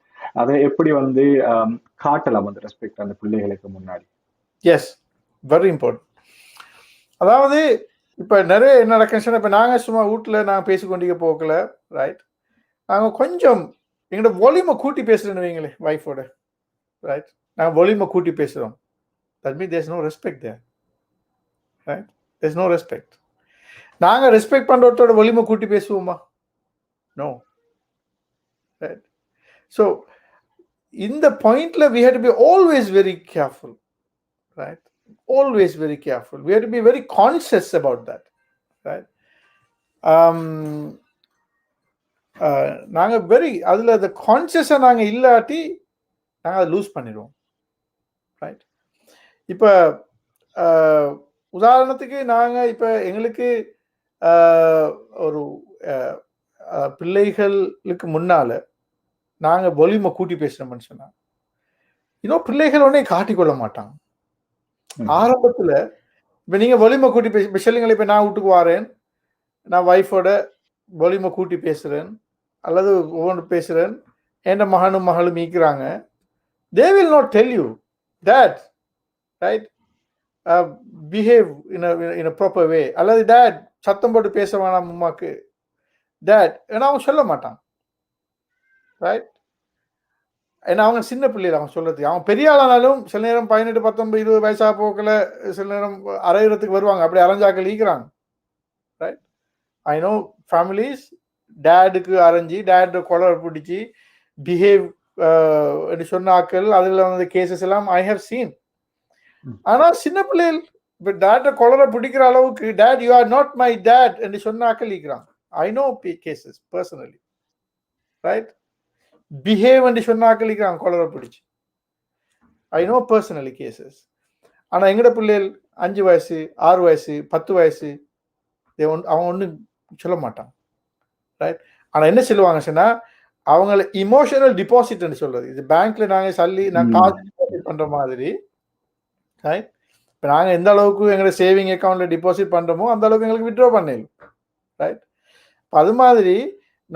அதை எப்படி வந்து காட்டலாம் அந்த ரெஸ்பெக்ட் அந்த பிள்ளைகளுக்கு முன்னாடி? Yes, very important. அதாவது இப்ப நிறைய என்ன நடக்குன்னு இப்ப நாங்க சும்மா வீட்டுல நாங்க பேசிக்கொண்டிருக்க போகல, ரைட்? நாங்க கொஞ்சம் எங்களோட வால்யூமை கூட்டி பேசுறேன்னு வைங்களே வைஃபோட, ரைட்? நாங்க வால்யூமை கூட்டி பேசுறோம், that means there's no respect there, right? There's no respect. நாங்க ரெஸ்பெக்ட் பண்றதோட வால்யூமை கூட்டி பேசுவோமா? No, right? ஸோ இந்த பாயிண்ட்ல we have to be always very careful, right? Always very careful. We have to be very conscious about that, right? நாங்க very அதுல அந்த கான்சியஸா நாங்க இல்லாட்டி நாங்க அதை லூஸ் பண்ணிடுவோம், ரைட்? இப்ப உதாரணத்துக்கு நாங்க இப்ப எங்களுக்கு ஒரு பிள்ளைகளுக்கு முன்னால நாங்க வால்யூமை கூட்டி பேசுறோம்னு சொன்னா இன்னும் பிள்ளைகள் உடனே காட்டிக்கொள்ள மாட்டாங்க. ஆரம்பத்துல இப்ப நீங்க வால்யூமை கூட்டி பேசி சொல்லுங்களேன், இப்ப நான் வீட்டுக்கு வாரேன், நான் வைஃபோட வால்யூமை கூட்டி பேசுறேன் அல்லது ஒவ்வொன்று பேசுறேன், என் மகனும் மகளும் மீக்கிறாங்க, they will not tell you that, right? Behave in a proper way. அல்லது dad சத்தம் போட்டு பேச வேணாம் அம்மாக்கு, dad ஏன்னா அவங்க சொல்ல மாட்டான், ரைட்? ஏன்னா அவங்க சின்ன பிள்ளைகள், அவங்க சொல்றது. அவன் பெரிய ஆளானாலும் சில நேரம் 18, 19, 20 வயசா போக்கல சில நேரம் அரைகிறதுக்கு வருவாங்க, அப்படி அரைஞ்சாக்கள் ஈக்கிறாங்க, ரைட்? ஐ நோ ஃபேமிலிஸ் டேடுக்கு அரைஞ்சி டேட் கொலர் பிடிச்சி பிஹேவ் சொன்ன ஆக்கள், அதில் வந்து கேசஸ் எல்லாம் ஐ ஹவ் சீன். ஆனா சின்ன பிள்ளைகள் இப்போ டேட்டை கொலரை பிடிக்கிற அளவுக்கு dad you are not my dad என்று சொன்ன ஆக்கள் ஈக்கிறாங்க. I know cases personally, right? Behave என்று சொன்ன ஆக்கள் ஈக்கிறாங்க கொலரை பிடிச்சி. I know personally cases. ஆனா எங்கட பிள்ளைகள் 5 வயசு 6 வயசு 10 வயசு அவன் ஒன்றும் சொல்ல மாட்டான், ரைட்? ஆனா என்ன சொல்லுவாங்க சொன்னா அவங்கள இமோஷனல் டிபாசிட்னு சொல்றது. இது பேங்க்ல நாங்க நான் காசு டிபாசிட் பண்ற மாதிரி, ரைட்? இப்போ நாங்க எந்த அளவுக்கு எங்களோட சேவிங் அக்கௌண்ட்ல டிபாசிட் பண்றோமோ அந்த அளவுக்கு எங்களுக்கு வித்ட்ரா பண்ணிடலாம், ரைட்? அது மாதிரி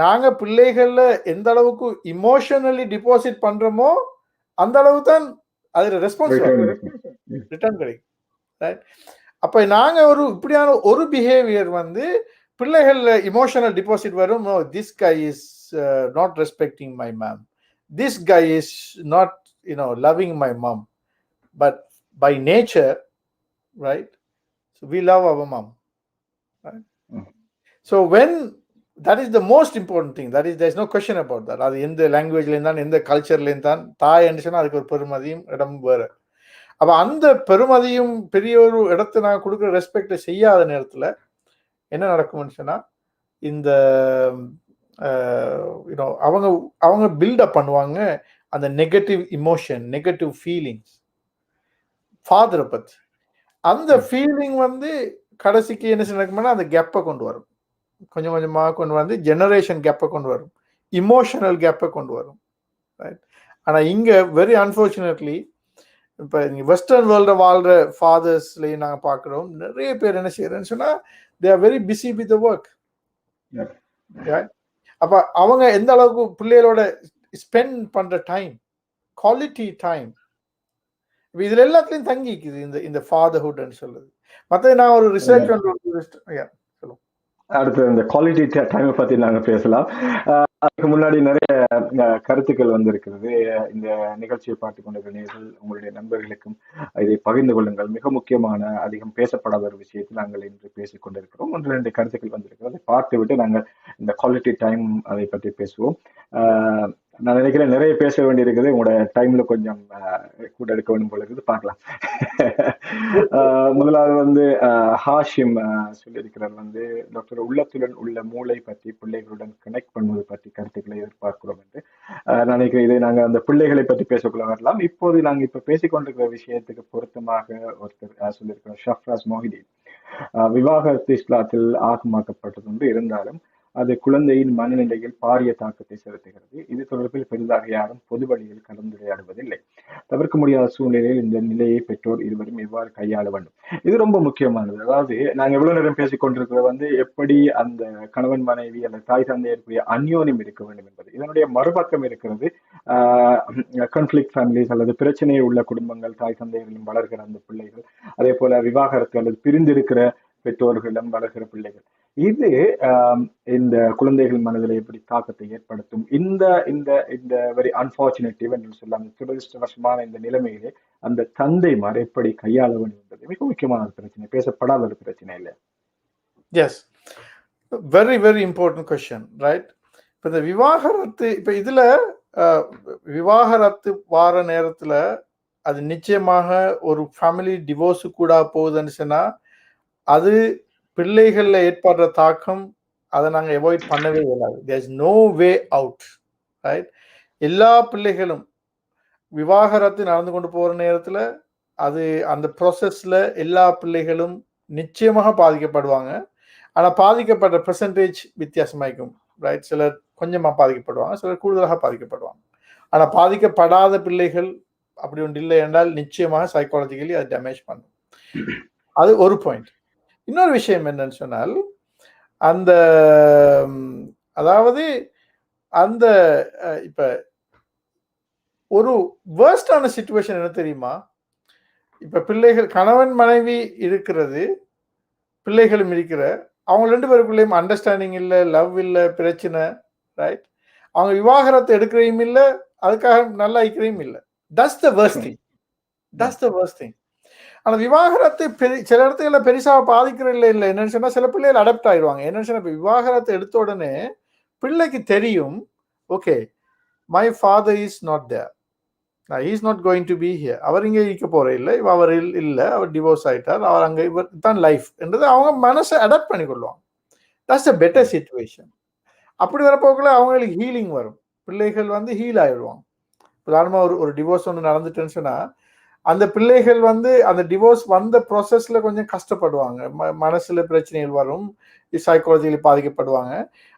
நாங்க பிள்ளைகள்ல எந்த அளவுக்கு இமோஷனலி டிபாசிட் பண்றோமோ அந்த அளவுக்கு தான் அதுல ரெஸ்பான்ஸ் ரிட்டர்ன் கிடைக்கும், ரைட்? அப்ப நாங்க ஒரு இப்படியான ஒரு பிஹேவியர் வந்து பிள்ளைகள்ல இமோஷனல் டிபாசிட் வரும். No, this guy is not respecting my mum, this guy is not loving my mum, but by nature, right, so we love our mom, right? So when that is the most important thing, that is there's no question about that. அது எந்த லாங்குவேஜ்ல இருந்தான் எந்த கல்ச்சர்ல இருந்தான் தாய் என்று சொன்னா அதுக்கு ஒரு பெருமதியும் இடம் வேற. அப்ப அந்த பெருமதியும் பெரிய ஒரு இடத்தை நான் கொடுக்குற ரெஸ்பெக்டை செய்யாத நேரத்துல என்ன நடக்கும்னு சொன்னா இந்த அவங்க அவங்க பில்டப் பண்ணுவாங்க அந்த நெகட்டிவ் இமோஷன், நெகட்டிவ் ஃபீலிங்ஸ் ஃபாதரை பத்தி. அந்த ஃபீலிங் வந்து கடைசிக்கு என்ன நடக்கும்னா அந்த கேப்பை கொண்டு வரும், கொஞ்சம் கொஞ்சமாக கொண்டு வந்து ஜெனரேஷன் கேப்பை கொண்டு வரும், இமோஷனல் கேப்பை கொண்டு வரும், ரைட்? ஆனால் இங்கே வெரி அன்ஃபார்ச்சுனேட்லி இப்போ நீங்கள் வெஸ்டர்ன் வேர்ல்டில் வாழ்கிற ஃபாதர்ஸ்லேயும் நாங்கள் பார்க்குறோம், நிறைய பேர் என்ன செய்யறேன்னு சொன்னால் they are very busy with the work. அப்போ அவங்க எந்த அளவுக்கு பிள்ளைகளோட ஸ்பெண்ட் பண்ணுற டைம், குவாலிட்டி டைம், இதுல எல்லாத்துலயும் தங்கிக்குது இந்த ஃபாதர்ஹுட்னு சொல்லுது. மற்ற நான் ஒரு ரிசர்ச் அடுத்து இந்த குவாலிட்டி டைமை பத்தி நாங்க பேசலாம். அதுக்கு முன்னாடி நிறைய கருத்துக்கள் வந்திருக்கிறது. இந்த நிகழ்ச்சியை பார்த்து கொண்டிருக்கிறீர்கள், உங்களுடைய நண்பர்களுக்கும் இதை பகிர்ந்து கொள்ளுங்கள். மிக முக்கியமான அதிகம் பேசப்படாத ஒரு விஷயத்தை நாங்கள் இன்று பேசிக் கொண்டிருக்கிறோம். 1-2 கருத்துக்கள் வந்திருக்கிறது, அதை பார்த்து விட்டு நாங்கள் இந்த குவாலிட்டி டைம் அதை பற்றி பேசுவோம். நான் நினைக்கிறேன் நிறைய பேச வேண்டியிருக்குது, உங்களோட டைம்ல கொஞ்சம் கூட எடுக்க வேண்டும் போல இருக்குது, பார்க்கலாம். முதலாவது வந்து ஹாஷிம் சொல்லியிருக்கிறார் வந்து டாக்டர் உள்ளத்துடன் உள்ள மூளை பற்றி பிள்ளைகளுடன் கனெக்ட் பண்ணுவது பற்றி கருத்துக்களை எதிர்பார்க்கிறோம் என்று. நான் நினைக்கிறேன் இதை நாங்கள் அந்த பிள்ளைகளை பற்றி பேசக்குள்ள வரலாம். இப்போது நாங்கள் இப்ப பேசிக்கொண்டிருக்கிற விஷயத்துக்கு பொருத்தமாக ஒருத்தர் சொல்லியிருக்கிறார், ஷஃப்ராஸ் மொஹிதீன். விவாகரத்து இஸ்லாத்தில் ஆகமாக்கப்பட்டது என்று இருந்தாலும் அது குழந்தையின் மனநிலையில் பாரிய தாக்கத்தை செலுத்துகிறது. இது தொடர்பில் பெரிதாக யாரும் பொது வழியில் கலந்துரையாடுவதில்லை. தவிர்க்க முடியாத சூழ்நிலையில் இந்த நிலையை பெற்றோர் இருவரும் எவ்வாறு கையாள வேண்டும், இது ரொம்ப முக்கியமானது. அதாவது நாங்க எவ்வளவு நேரம் பேசிக் கொண்டிருக்கிறது வந்து எப்படி அந்த கணவன் மனைவி அல்லது தாய் தந்தையருக்குரிய அந்யோன்யம் இருக்க வேண்டும் என்பது. இதனுடைய மறுபக்கம் இருக்கிறது கான்ஃபிளிக்ட் ஃபேமிலிஸ் அல்லது பிரச்சனையில் உள்ள குடும்பங்கள், தாய் தந்தையர்களும் வளர்கிற அந்த பிள்ளைகள், அதே போல விவாகரத்து அல்லது பிரிந்திருக்கிற பெற்றோர்களிடம் வளர்கிற பிள்ளைகள். இது இந்த குழந்தைகள் மனதில் எப்படி தாக்கத்தை ஏற்படுத்தும், இந்த இந்த இந்த வெரி அன்பார்ச்சுனேட் என்று சொல்லலாம், துரதிருஷ்டவசமான இந்த நிலைமையிலே அந்த தந்தைமார் எப்படி கையாள வேண்டும் என்பது மிக முக்கியமான ஒரு பிரச்சனை, பேசப்படாத ஒரு பிரச்சனை இல்லை. Yes, very very important question, right? இப்போ இந்த விவாகரத்து, இப்போ இதுல விவாகரத்து வார நேரத்துல அது நிச்சயமாக ஒரு ஃபேமிலி டிவோர்ஸு கூட போகுதுன்னு சொன்னா அது பிள்ளைகள்ல ஏற்படுற தாக்கம் அதை நாங்கள் அவாய்ட் பண்ணவே இயலாது. There is no way out, right? எல்லா பிள்ளைகளும் விவாகரத்து நடந்து கொண்டு போகிற நேரத்தில் அது அந்த ப்ராசஸில் எல்லா பிள்ளைகளும் நிச்சயமாக பாதிக்கப்படுவாங்க. ஆனால் பாதிக்கப்படுற பெர்சன்டேஜ் வித்தியாசமாயிருக்கும். ரைட்? சிலர் கொஞ்சமாக பாதிக்கப்படுவாங்க, சிலர் கூடுதலாக பாதிக்கப்படுவாங்க. ஆனால் பாதிக்கப்படாத பிள்ளைகள் அப்படி ஒன்று இல்லை என்றால் நிச்சயமாக சைக்காலஜிக்கலி அது டேமேஜ் பண்ணும். அது ஒரு பாயிண்ட். இன்னொரு விஷயம் என்னன்னு சொன்னால், அந்த அதாவது அந்த இப்ப ஒரு வேர்ஸ்டான சிச்சுவேஷன் என்ன தெரியுமா? இப்ப பிள்ளைகள் கணவன் மனைவி இருக்கிறது, பிள்ளைகளும் இருக்கிற, அவங்க 2 பேருக்குள்ளேயும் அண்டர்ஸ்டாண்டிங் இல்லை, லவ் இல்லை, பிரச்சனை, ரைட்? அவங்க விவாகரத்தை எடுக்கிறையும் இல்லை, அதுக்காக நல்லா இருக்கிறையும் இல்லை. That's the worst thing. That's the worst thing. ஆனால் விவாகரத்தை சில இடத்துல பெருசாக பாதிக்கிற இல்லை என்னன்னு சொன்னால், சில பிள்ளைகள் அடாப்ட் ஆயிடுவாங்க. என்னன்னு சொன்னால், இப்போ விவாகரத்தை எடுத்த உடனே பிள்ளைக்கு தெரியும், okay my father is not there, he is not going to be here. அவர் இங்கே இருக்க போற இல்லை, அவர் இல்லை, அவர் டிவோர்ஸ் ஆயிட்டார், அவர் அங்கே இவர் தான் லைஃப் என்றது அவங்க மனசை அடாப்ட் பண்ணி கொள்வாங்க. That's a better situation. அப்படி வரப்போக்குள்ள அவங்களுக்கு ஹீலிங் வரும், பிள்ளைகள் வந்து ஹீல் ஆயிடுவாங்க. உதாரணமாக ஒரு டிவோர்ஸ் ஒன்று நடந்துட்டுன்னு சொன்னால், அந்த பிள்ளைகள் வந்து அந்த டிவோர்ஸ் வந்த ப்ராசஸ்ல கொஞ்சம் கஷ்டப்படுவாங்க, மனசுல பிரச்சனைகள் வரும், சைக்காலஜியில் பாதிக்கப்படுவாங்க.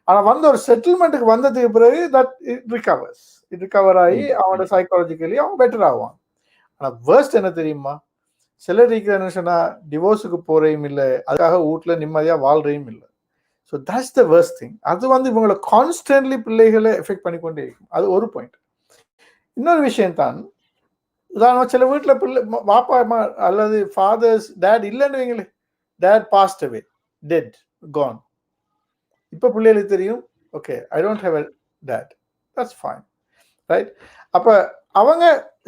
ஆனால் வந்து ஒரு செட்டில்மெண்ட்டுக்கு வந்ததுக்கு பிறகு தட் இட் ரிகவர் ஆகி அவனோட சைக்காலஜிக்கலி அவன் பெட்டர் ஆவான். ஆனால் வேர்ஸ்ட் என்ன தெரியுமா? சிலர் இருக்கிறன்னு சொன்னால் டிவோர்ஸுக்கு போறையும் இல்லை, அதுக்காக வீட்டில் நிம்மதியாக வாழ்றையும் இல்லை. So that's the worst thing. அது வந்து இவங்களை கான்ஸ்டன்ட்லி பிள்ளைகளை எஃபெக்ட் பண்ணிக்கொண்டே இருக்கும். அது ஒரு பாயிண்ட். இன்னொரு விஷயம் தான், உதாரணம் சில வீட்டில் பிள்ளை வாப்பா அம்மா அல்லது ஃபாதர்ஸ் டேட் இல்லைன்னு வைங்களே, dad passed away, dead, gone. இப்போ பிள்ளைகளுக்கு தெரியும், okay I don't have a dad, that's fine, right? அப்போ அவங்க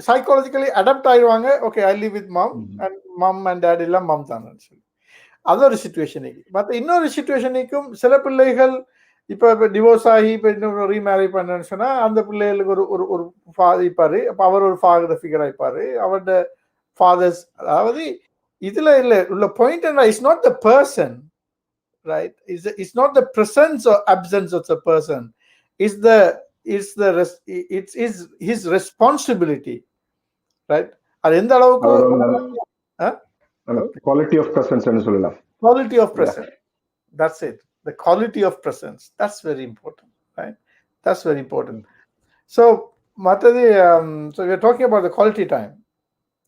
சைக்காலஜிக்கலி அடாப்ட் ஆயிடுவாங்க, okay I live with mum and dad எல்லாம் மம் தான் சொல்லி. அது ஒரு சிச்சுவேஷனுக்கு. மற்ற இன்னொரு சிச்சுவேஷனுக்கும் சில பிள்ளைகள் இப்போ டிவோர்ஸ் ஆகி இப்போ இன்னொரு ரீமேரேஜ் பண்ணேன்னு சொன்னால், அந்த பிள்ளைகளுக்கு ஒரு ஒரு ஃபாதர் இருப்பார், அப்போ அவர் ஒரு ஃபாதர் ஃபிகர் ஆகிப்பார், அவரோட ஃபாதர்ஸ். அதாவது இதில் இல்லை உள்ள பாயிண்ட் என்ன, it's not the person, right? It's not the presence or absence of the person, it's his responsibility, right? அது எந்த அளவுக்கு குவாலிட்டி ஆஃப் பிரசன்ஸ் ன்னு சொல்லலாம். Quality of presence, that's it. The quality of presence, that's very important, right? That's very important. So matadi so we are talking about the quality time.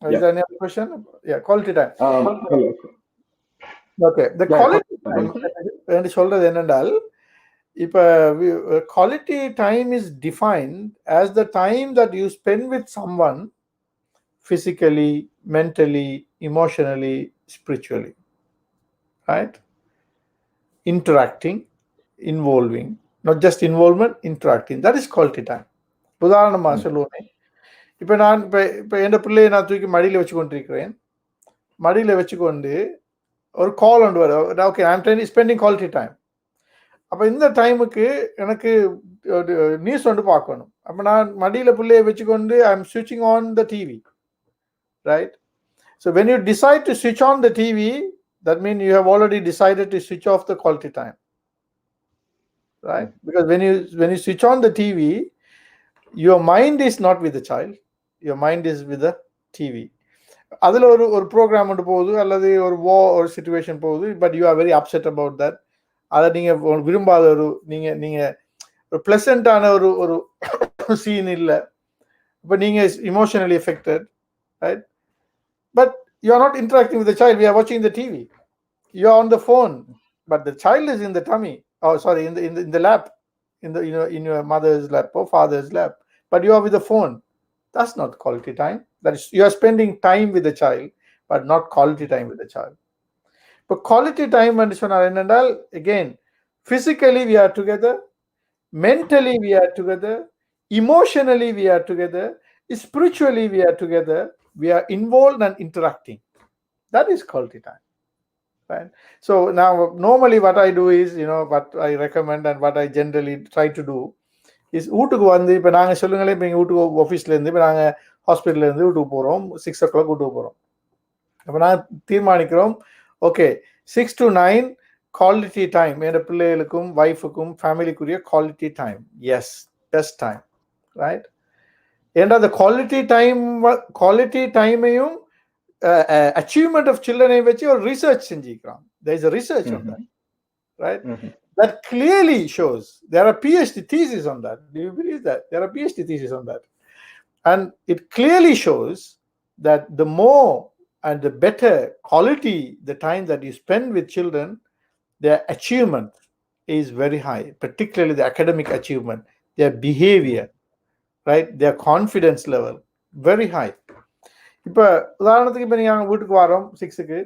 Is there any other question? Yeah, quality time. Okay, the quality time and சொல்றது என்னென்றால், இப்ப quality time is defined as the time that you spend with someone physically, mentally, emotionally, spiritually, right? Interacting, involving, not just involvement, interacting. That is quality time. உதாரணமாக சொல்லுவேன், இப்போ நான் இப்போ என் பிள்ளையை நான் தூக்கி மடியில் வச்சு கொண்டிருக்கிறேன், மடியில் வச்சுக்கொண்டு ஒரு கால் ஒன்று வரும், okay I am spending quality time. அப்போ இந்த டைமுக்கு எனக்கு நியூஸ் ஒன்று பார்க்கணும். அப்போ நான் மடியில் பிள்ளையை வச்சுக்கொண்டு ஐ எம் ஸ்விட்சிங் on the TV, right? So when you decide to ஸ்விட்ச் on the TV, that means you have already decided to switch off the quality time, right? Because when you switch on the TV, your mind is not with the child, your mind is with the TV. அதில் ஒரு program ஒன்று போகுது அல்லது ஒரு ஒரு situation போகுது, but you are very upset about that. அதை நீங்கள் விரும்பாத நீங்கள் ஒரு ப்ளசண்டான ஒரு சீன் இல்லை, இப்போ நீங்கள் emotionally affected, right? But you are not interacting with the child. We are watching the TV. You are on the phone, but the child is in the tummy. Oh, sorry, in the lap, in your mother's lap or father's lap. But you are with the phone. That's not quality time. That is, you are spending time with the child, but not quality time with the child. But quality time, and again, physically we are together, mentally we are together, emotionally we are together, spiritually we are together. We are involved and interacting. That is quality time, right? So now normally what I do is, what I recommend and what I generally try to do is, வீட்டுக்கு வந்து இப்போ நாங்கள் சொல்லுங்களேன், இப்போ எங்கள் வீட்டுக்கு ஆஃபீஸ்லேருந்து இப்போ நாங்கள் ஹாஸ்பிட்டல்லேருந்து வீட்டுக்கு போகிறோம், 6 o'clock வீட்டுக்கு போகிறோம். அப்போ நான் தீர்மானிக்கிறோம், ஓகே 6 to 9 குவாலிட்டி டைம், என்னோட பிள்ளைகளுக்கும் ஒய்ஃபுக்கும் ஃபேமிலிக்குரிய quality time. Yes, best time, right? ஏன்னா அந்த குவாலிட்டி டைமையும் அச்சீவ்மெண்ட் ஆஃப் சில்ட்ரனை வச்சு ஒரு ரிசர்ச் செஞ்சுக்கிறான். there is a research on that, right? that clearly shows, there are PhD theses on that. Do you believe that? There are PhD theses on that. And it clearly shows that the more and the better quality the time that you spend with children, their achievement is very high, particularly the academic achievement, their behavior, right? Their confidence level, very high. இப்போ உதாரணத்துக்கு இப்போ நீங்கள் வீட்டுக்கு வரோம் 6க்கு,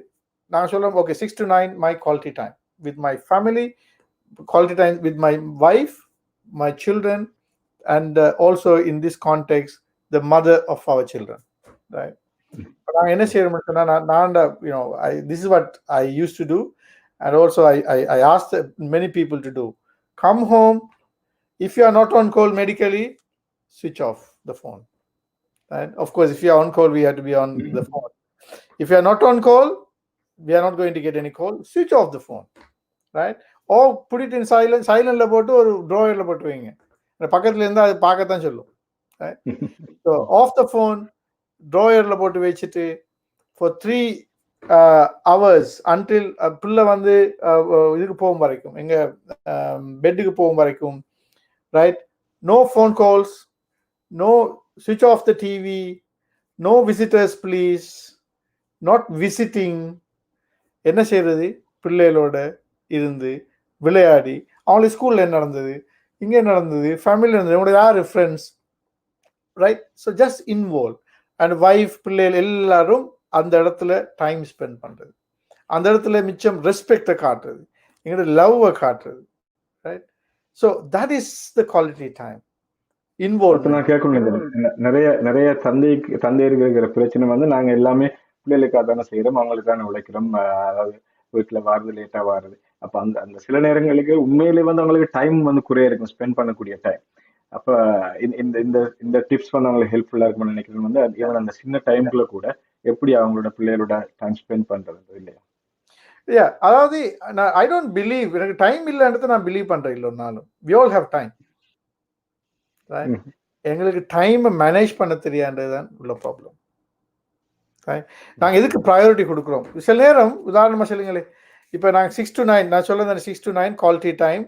நாங்கள் சொல்கிறோம் okay 6 to 9 my quality time with my family, quality time with my wife, my children, and also in this context the mother of our children, right? நாங்கள் என்ன செய்யறோம்னு சொன்னால், நான் this is what I used to do, and also I asked many people to do. Come home, if you are not on call medically, switch off the phone. And of course, if you are on call, we have to be on the phone. If you are not on call, we are not going to get any call. Switch off the phone, right? Or put it in silent. Silent போட்டு ஒரு drawerல போட்டு வைங்க. பக்கத்துல இருந்தா அது பார்க்கத்தான் சொல்லும். Right? So off the phone, drawerல போட்டு வச்சிட்டு for 3 hours until பிள்ளை வந்து இதுக்கு போகும் வரைக்கும், எங்க பெட்டுக்கு போகும் வரைக்கும், right? No phone calls, no switch off the TV, no visitors please, not visiting. என்ன செய்யறது? பிள்ளைகளோட இருந்து விளையாடி, அவங்களுக்கு ஸ்கூல்ல என்ன நடந்தது, இங்கே நடந்தது, ஃபேமிலியில் நடந்தது, உங்களோட யார் friends, right? So just involve. And wife, பிள்ளைகள் எல்லாரும் அந்த இடத்துல டைம் ஸ்பெண்ட் பண்ணுறது, அந்த இடத்துல மிச்சம் ரெஸ்பெக்டை காட்டுறது, எங்களோட லவ்வை காட்டுறது, right? So that is the quality time. நான் கேட்கணும், நிறைய தந்தையர்கள் இருக்கிற பிரச்சனை வந்து நாங்க எல்லாமே பிள்ளைகளுக்காக தானே செய்யறோம், அவங்களுக்கு தானே உழைக்கிறோம், அதாவது வீட்டுல வாருது, லேட்டா வாருது. அப்ப அந்த சில நேரங்களுக்கு உண்மையிலே வந்து அவங்களுக்கு டைம் வந்து குறைய இருக்கும், ஸ்பெண்ட் பண்ணக்கூடிய டைம். அப்ப இந்த டிப்ஸ் வந்து அவங்களுக்கு ஹெல்ப்ஃபுல்லா இருக்கும்னு நினைக்கிறேன். வந்து ஈவன் அந்த சின்ன டைம்குள்ள கூட எப்படி அவங்களோட பிள்ளைகளோட டைம் ஸ்பெண்ட் பண்றது இல்லையா? அதாவது ஐ டோன்ட் பிலீவ், எனக்கு டைம் இல்லைன்றது நான் பிலீவ் பண்றேன். இல்லை ஒரு நாளும் we all have time. எங்களுக்கு டைம் மேனேஜ் பண்ண தெரியாதுதான் உள்ள ப்ராப்ளம். நாங்க எதுக்கு ப்ரையாரிட்டி கொடுக்குறோம்? சில நேரம் உதாரணமா சொல்லுங்களேன், இப்போ நாங்கள் 6 to 9, நான் சொல்ல 6 to 9 quality time,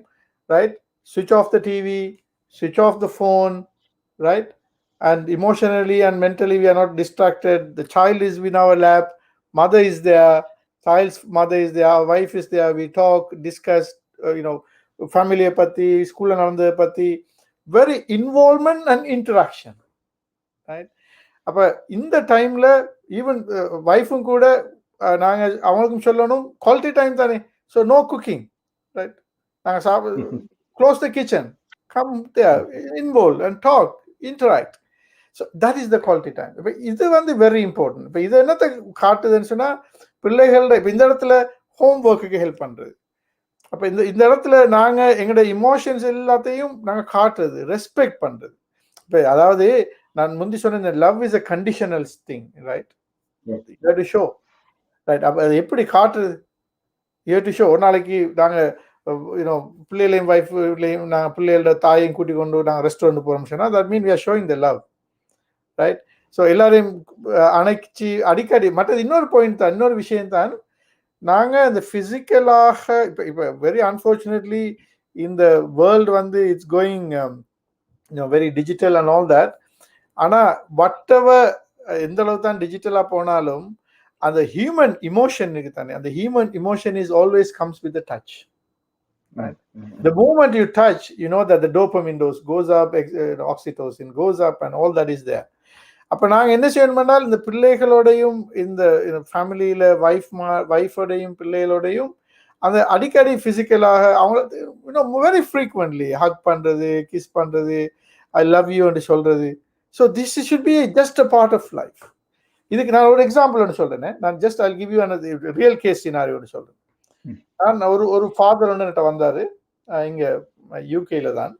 right? Switch off the TV, switch off the phone, right? And emotionally and mentally we are not distracted. The child is in our lap, mother is there, child's mother is there, our wife is there, we talk, discuss, family பத்தி, ஸ்கூல்ல நடந்ததை பத்தி, very involvement and interaction, right? அப்ப இந்த டைம்ல even வைஃபும் கூட நாங்க அவங்களுக்கும் சொல்லணும் குவாலிட்டி டைம் தானே, ஸோ நோ குக்கிங், ரைட்? நாங்க close the kitchen, come there, involve and talk, interact. So that is the quality time. இப்போ இது வந்து வெரி இம்பார்ட்டன்ட். இப்போ இது என்னத்தை காட்டுதுன்னு சொன்னா, பிள்ளைகளோட இப்போ இந்த இடத்துல ஹோம் ஒர்க்குக்கு ஹெல்ப் பண்றது. அப்போ இந்த இடத்துல நாங்கள் எங்களோட இமோஷன்ஸ் எல்லாத்தையும் நாங்கள் காட்டுறது, ரெஸ்பெக்ட் பண்ணுறது. இப்போ அதாவது நான் முந்தி சொன்ன love is a conditional thing, right? To show, right? அப்போ அது எப்படி காட்டுறது? To show. ஒரு நாளைக்கு நாங்கள் பிள்ளைகளையும் வைஃப்லையும் நாங்கள் பிள்ளைகளோட தாயையும் கூட்டி கொண்டு நாங்கள் ரெஸ்டாரண்ட் போகிறோம் சொன்னால், that mean we are showing the love, right? So எல்லாரையும் அணைச்சி அடிக்கடி. மற்றது இன்னொரு பாயிண்ட் தான், இன்னொரு விஷயம்தான், நாங்கள் இந்த ஃபிசிக்கலாக இப்போ வெரி அன்ஃபார்ச்சுனேட்லி இந்த வேர்ல்டு வந்து it's going very digital and all that. ஆனால் whatever எந்த அளவு தான் டிஜிட்டலாக போனாலும் அந்த ஹியூமன் இமோஷன் இருக்கு தானே, அந்த human emotion is always comes with the touch. The moment you touch, you know that the dopamine dose goes up, oxytocin goes up, and all that is there. அப்போ நாங்கள் என்ன செய்யணும்னால், இந்த பிள்ளைகளோடையும் இந்த ஃபேமிலியில் வைஃபோடையும் பிள்ளைகளோடையும் அந்த அடிக்கடி ஃபிசிக்கலாக அவங்கள வெரி ஃப்ரீக்வெண்ட்லி ஹக் பண்ணுறது, கிஸ் பண்ணுறது, ஐ லவ் யூ என்று சொல்கிறது. So this should be just a part of life. இதுக்கு நான் ஒரு எக்ஸாம்பிள் ஒன்று சொல்கிறேன். நான் just I give you another real case scenario ஒன்று சொல்கிறேன். நான் ஒரு ஃபாதர் ஒன்று என்கிட்ட வந்தார், இங்கே யூகேயில் தான்.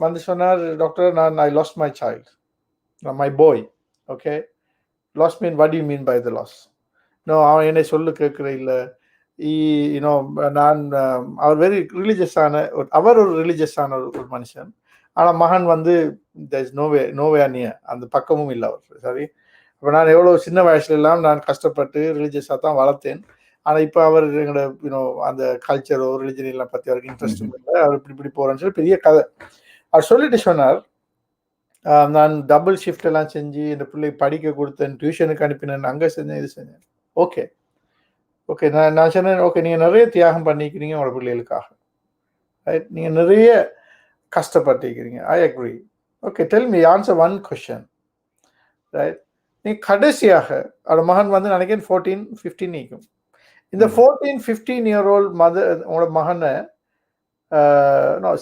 வந்து சொன்னார், doctor I last my child, my boy. Okay, lost mean, what do you mean by the loss? No, அவன் என்னை சொல்லு கேட்குற இல்லை, நான் அவர் வெரி ரிலீஜியஸான, அவர் ஒரு ரிலீஜியஸான ஒரு மனுஷன். ஆனால் மகன் வந்து there is nowhere near, அந்த பக்கமும் இல்லை அவர். சரி, அப்போ நான் எவ்வளோ சின்ன வயசுல எல்லாம் நான் கஷ்டப்பட்டு ரிலீஜியஸாக தான் வளர்த்தேன். ஆனா இப்ப அவர் எங்களோட அந்த கல்ச்சரோ ரிலிஜன் எல்லாம் பத்தி அவருக்கு இன்ட்ரெஸ்ட் இல்லை, அவர் இப்படி போறேன்னு சொல்லி பெரிய கதை அவர் சொல்லிட்டு சொன்னார். நான் டபுள் ஷிஃப்ட் எல்லாம் செஞ்சு இந்த பிள்ளை படிக்க கொடுத்தேன், டியூஷனுக்கு அனுப்பினேன், அங்க செஞ்சேன், இது செஞ்சேன். ஓகே ஓகே, நான் சொன்னேன், ஓகே நீங்க நிறைய தியாகம் பண்ணிக்கிறீங்க உங்களோட பிள்ளைகளுக்காக, ரைட், நீங்க நிறைய கஷ்டப்பட்டிருக்கிறீங்க, I agree. Okay, tell me answer one question, right. நீ கடைசியாக அவரோட மகன் வந்து நினைக்கிறேன் 14-15 நீக்கும். இந்த 14-15 year old உங்களோட மகனை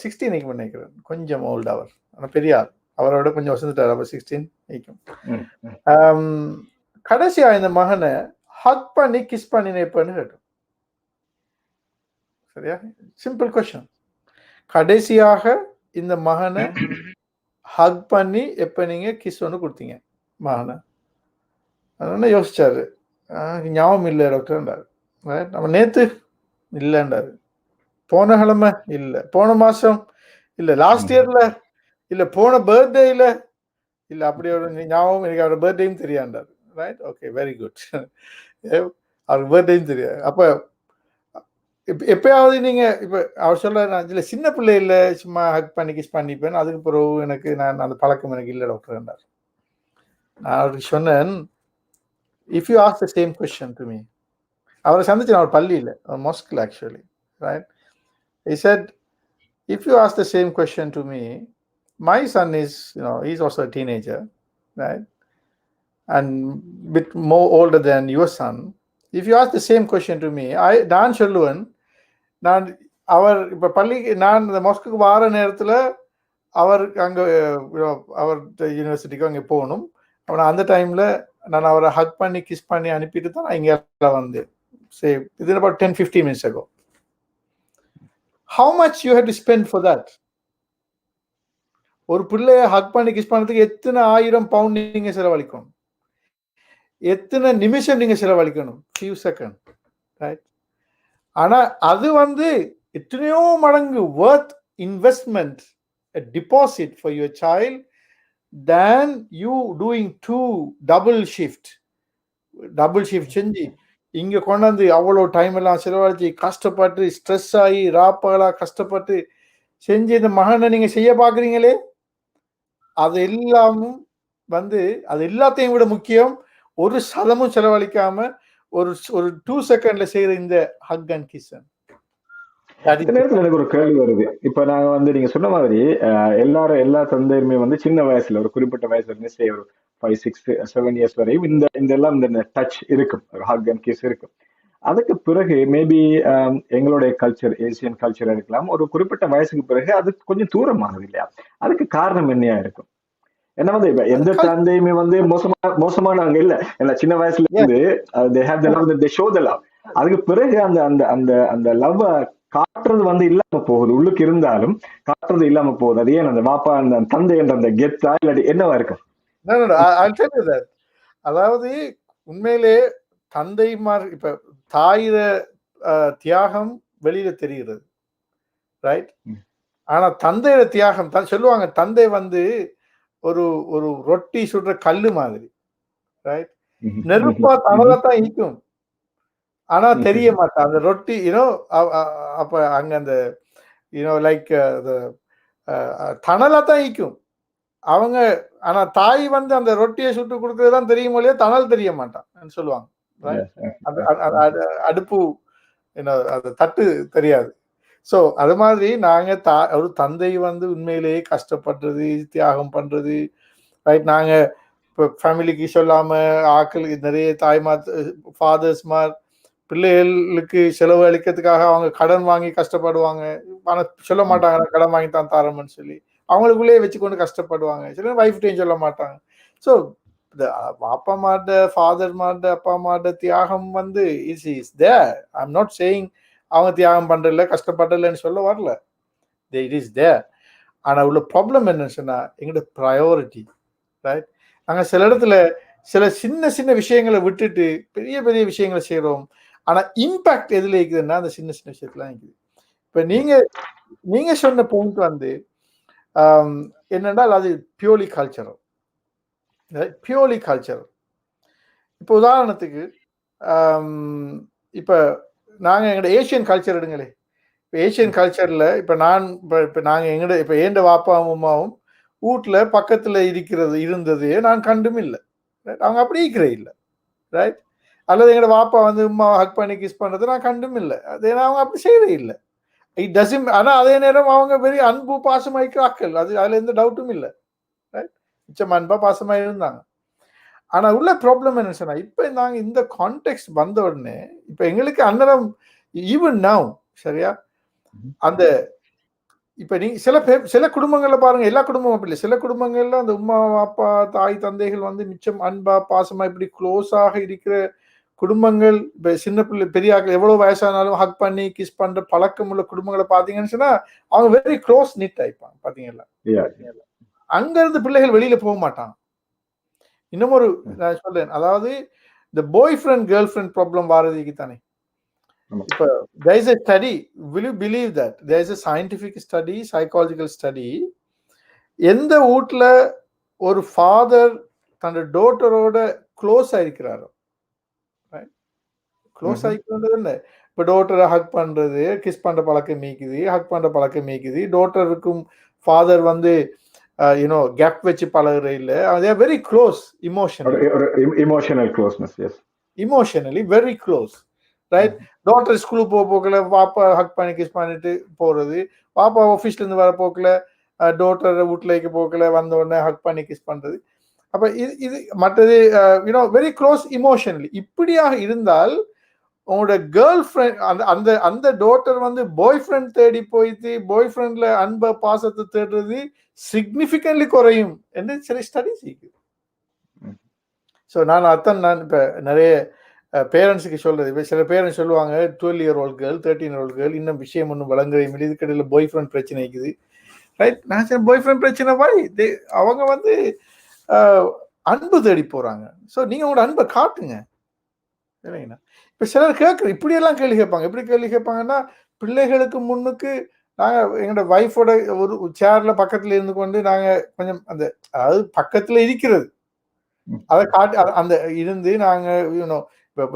16 நீக்கும் நினைக்கிறேன், கொஞ்சம் ஓல்டு அவர், ஆனால் பெரிய ஆள், அவரோட கொஞ்சம் வசந்துட்டார், அவர் 16 நீக்கும். கடைசியா இந்த மகனை ஹக் பண்ணி கிஸ் பண்ணி நினைப்பேன்னு கேட்டோம். சரியா? Simple question. கடைசியாக இந்த மகனை ஹக் பண்ணி எப்ப நீங்க கிஸ் ஒன்று கொடுத்தீங்க மகனை? அதனால யோசிச்சாரு, ஞாபகம் இல்லை டாக்டர்ன்றாரு. நம்ம நேத்து இல்லைன்றாரு, போன கிழமை இல்லை, போன மாசம் இல்லை, லாஸ்ட் இயர்ல இல்லை, போன பர்த்டேல இல்லை, அப்படி ஒரு ஞாபகம் எனக்கு அவரோட பர்த்டேயும் தெரியாண்டாரு. Right, okay, very good. அவருக்கு பர்த்டேயும் தெரியாது. அப்ப எப்பயாவது நீங்க இப்ப அவர் சொல்ற, இல்ல சின்ன பிள்ளை இல்ல, சும்மா ஹக் பண்ணி கிஸ் பண்ணிப்பேன், அதுக்கு பிறகு எனக்கு நான் அந்த பழக்கம் எனக்கு இல்லை டாக்டர் என்றார். நான் அவருக்கு சொன்னேன், if you ask the same question to me, அவரை சந்திச்சு அவர் பள்ளியில், மொஸ்கில் actually, right, he said, if you ask the same question to me, my son is, he's also a teenager, right, and bit more older than your son. If you ask the same question to me, நான் சொல்லுவேன், நான் அவர் இப்ப பள்ளிக்கு நான் இந்த மொஸ்குக்கு வார நேரத்துல அவர் அங்க அவர் யூனிவர்சிட்டிக்கு அங்கே போகணும், அவனை அந்த டைம்ல நான் அவரை ஹக் பண்ணி கிஸ் பண்ணி அனுப்பிட்டு தான் நான் இங்கே வந்தேன். say within about 10-15 minutes ago. How much you had to spend for that? ஒரு பிள்ளைய ஹக் பண்ணி கிஸ் பண்ணதுக்கு எத்தனை 1000 pound நீங்க செலவழிக்கணும், எத்தனை நிமிஷம் நீங்க செலவழிக்கணும், few seconds, right? ஆனா அது வந்து எத்தனையோ மடங்கு worth investment, a deposit for your child than you doing double shift செஞ்சு இங்க கொண்டாந்து அவ்வளோ டைம் எல்லாம் செலவழிச்சு கஷ்டப்பட்டு ஸ்ட்ரெஸ் ஆகி ராப்பகலா கஷ்டப்பட்டு செஞ்சு இந்த மகனை நீங்க செய்ய பாக்குறீங்களே, அது எல்லாமும் வந்து அது எல்லாத்தையும் விட முக்கியம், ஒரு சதமும் செலவழிக்காம ஒரு 2 செகண்ட்ல செய்யற இந்த ஹக் அண்ட் கிஸ். நேரத்துல எனக்கு ஒரு கேள்வி வருது. இப்ப நாங்க வந்து நீங்க சொன்ன மாதிரி எல்லா தந்தையுமே வந்து சின்ன வயசுல ஒரு குறிப்பிட்ட வயசுல இருந்து ஒரு 5-6-7 இயர்ஸ் வரையும் இந்த டச் இருக்கும், ஒரு ஹக் அண்ட் கிஸ் இருக்கும். அதுக்கு பிறகு மேபி எங்களுடைய கல்ச்சர், ஏசியன் கல்ச்சர் இருக்கலாம், ஒரு குறிப்பிட்ட வயசுக்கு பிறகு அது கொஞ்சம் தூரமானது இல்லையா? அதுக்கு காரணம் என்னையா இருக்கும்? ஏன்னா வந்து இப்ப எந்த தந்தையுமே வந்து மோசமானவங்க இல்ல, சின்ன வயசுல இருந்து they have the love, they show the love. அதுக்கு பிறகு அந்த லவ் காட்டுறது வந்து இல்லாம போகுது, உள்ளுக்கு இருந்தாலும் காட்டுறது இல்லாம போகுது. அது ஏன் அந்த வாப்பா அந்த தந்தை என்ற அந்த கெத்தா இல்லாட்டி என்னவா இருக்கும்? அதாவது உண்மையிலே தந்தைமார் இப்ப தாயிர தியாகம் வெளியில தெரிகிறது, ரைட். ஆனா தந்தையோட தியாகம் தான் சொல்லுவாங்க, தந்தை வந்து ஒரு ரொட்டி சுடுற கல்லு மாதிரி, ரைட். நெருப்பா தனதான் ஈக்கும், ஆனா தெரிய மாட்டான் அந்த ரொட்டி, அப்ப அங்க அந்த லைக் தணலா தான் ஈக்கும் அவங்க. ஆனா தாய் வந்து அந்த ரொட்டியை சுட்டு கொடுக்கறதுதான் தெரியும் இல்லையா, தணல் தெரிய மாட்டான் சொல்லுவாங்க. அடுப்பு அது தட்டு தெரியாது. ஸோ அது மாதிரி நாங்க ஒரு தந்தை வந்து உண்மையிலேயே கஷ்டப்படுறது, தியாகம் பண்றது, ரைட். நாங்க இப்போ ஃபேமிலிக்கு சொல்லாம ஆக்களுக்கு நிறைய தாய்மார் ஃபாதர்ஸ்மார் பிள்ளைகளுக்கு செலவு அளிக்கிறதுக்காக அவங்க கடன் வாங்கி கஷ்டப்படுவாங்க, ஆனா சொல்ல மாட்டாங்க கடன் வாங்கி தான் தரமுன்னு சொல்லி, அவங்களுக்குள்ளேயே வச்சுக்கொண்டு கஷ்டப்படுவாங்க, சில வைஃப்டையும் சொல்ல மாட்டாங்க. ஸோ அப்பா மாட்ட ஃபாதர் மாட்ட அப்பா மாட்ட தியாகம் வந்து is there. I am not saying அவங்க தியாகம் பண்றதில்ல கஷ்டப்படலன்னு சொல்ல வரல, இட் இஸ் தேர். ஆனா உள்ள ப்ராப்ளம் என்னன்னு சொன்னா எங்களோட ப்ரையாரிட்டி, ரைட். நாங்க சில இடத்துல சில சின்ன விஷயங்களை விட்டுட்டு பெரிய பெரிய விஷயங்களை செய்யறோம், ஆனா இம்பாக்ட் எதுல இருக்குதுன்னா அந்த சின்ன விஷயத்துல இருக்குது. இப்ப நீங்க சொன்ன பாயிண்ட் வந்து என்னென்றால் அது பியூர்லி கல்ச்சரல். இப்போ உதாரணத்துக்கு இப்ப நாங்க எங்களோட ஏசியன் கல்ச்சர் எடுங்களே. இப்ப ஏசியன் கல்ச்சர்ல இப்ப நான் இப்ப நாங்க எங்கட இப்ப ஏண்ட வாப்பாவும் அம்மாவும் வீட்ல பக்கத்துல இருந்ததே நான் கண்டும் இல்ல. அவங்க அப்படி இருக்கிறே இல்ல. ரைட்? அல்லது எங்களோட வாப்பா வந்து உம்மாவை ஹக் பண்ணி கிஸ் பண்றது நான் கண்டும் இல்ல. அது ஏன்னா அவங்க அப்படி செய்யறே இல்ல. இட் டசன்ட் ஆனா அதே நேரம் அவங்க பெரிய அன்பு பாசமா இருக்கிற ஆட்கள். அதுல எந்த டவுட்டும் இல்ல. ரைட்? மிச்சம் அன்பா பாசமா இருந்தாங்க. ஆனா உள்ள ப்ராப்ளம் என்ன சொன்னா, இப்ப நாங்க இந்த கான்டெக்ஸ்ட் வந்த உடனே இப்ப எங்களுக்கு அன்னரம் ஈவன் நவ் சரியா அந்த இப்ப நீங்க சில குடும்பங்கள்ல பாருங்க, எல்லா குடும்பமும் அப்படி இல்லை. சில குடும்பங்கள்ல அந்த உம்மா அப்பா தாய் தந்தைகள் வந்து மிச்சம் அன்பா பாசமா இப்படி க்ளோஸாக இருக்கிற குடும்பங்கள் இப்ப சின்ன பிள்ளை பெரிய ஆட்கள் எவ்வளவு வயசானாலும் ஹக் பண்ணி கிஸ் பண்ற பழக்கம் உள்ள குடும்பங்களை பாத்தீங்கன்னு சொன்னா அவங்க வெரி க்ளோஸ் நீட் ஆயிப்பாங்க. பாத்தீங்களா? அங்க இருந்து பிள்ளைகள் வெளியில போக மாட்டாங்க. இன்னும் ஒரு நான் சொல்றேன், அதாவது இந்த பாய் ஃப்ரெண்ட் கேர்ள் ஃப்ரெண்ட் ப்ராப்ளம் வாரதுக்கு தானே இப்ப there is a study, will you believe that there is a scientific study, psychological study, எந்த வீட்ல ஒரு ஃபாதர் தன்னோட டாட்டரோட க்ளோஸ் ஆயிருக்கிறாரோ, க்ளோஸ் ஆகிக்கிறது என்ன, இப்போ டாட்டரை ஹக் பண்றது கிஸ் பண்ற பழக்கம் மீக்குது, ஹக் பண்ற பழக்கம் மீக்குது, டாட்டருக்கும் ஃபாதர் வந்து யூனோ கேப் வச்சு பழகுற இல்ல, they are very close emotional closeness, yes, emotionally very close, right? Daughter ஸ்கூலுக்கு போகல பாப்பா ஹக் பண்ணி கிஸ் பண்ணிட்டு போறது, பாப்பா ஆஃபீஸ்ல இருந்து வர போக்கல டாட்டர் வீட்லைக்கு போக்கல வந்த உடனே ஹக் பண்ணி கிஸ் பண்றது. அப்ப இது மற்றது யூனோ வெரி க்ளோஸ் இமோஷனலி. இப்படியாக இருந்தால் உங்களோட கேர்ள் ஃப்ரெண்ட் அந்த அந்த அந்த டாட்டர் வந்து பாய் ஃப்ரெண்ட் தேடி போயிட்டு பாய் ஃப்ரெண்ட்ல அன்ப பாசத்தை தேடுறது சிக்னிஃபிகன்ட்லி குறையும் என்று சில ஸ்டடிஸ் இருக்குது. ஸோ நான் இப்போ நிறைய பேரண்ட்ஸுக்கு சொல்றது, சில பேரண்ட்ஸ் சொல்லுவாங்க 12-year-old கேர்ள் 13-year-old கேர்ள் இன்னும் விஷயம் ஒன்றும் வழங்குறையும் இல்லை, இதுக்கடையில் பாய் ஃப்ரெண்ட் பிரச்சனை இருக்குது. ரைட்? நான் சரி பாய் ஃப்ரெண்ட் பிரச்சனை அவங்க வந்து அன்பு தேடி போறாங்க. ஸோ நீங்க உங்களோட அன்பை காட்டுங்க. இல்லைங்கண்ணா? இப்ப சிலர் இப்படியெல்லாம் கேள்வி கேட்பாங்க. எப்படி கேள்வி கேட்பாங்கன்னா, பிள்ளைகளுக்கு முன்னுக்கு நாங்க எங்களோட வைஃபோட ஒரு சேர்ல பக்கத்துல இருந்து கொண்டு நாங்க கொஞ்சம் அந்த அதாவது பக்கத்துல இருக்கிறது அதை காட்டி அந்த இருந்து நாங்க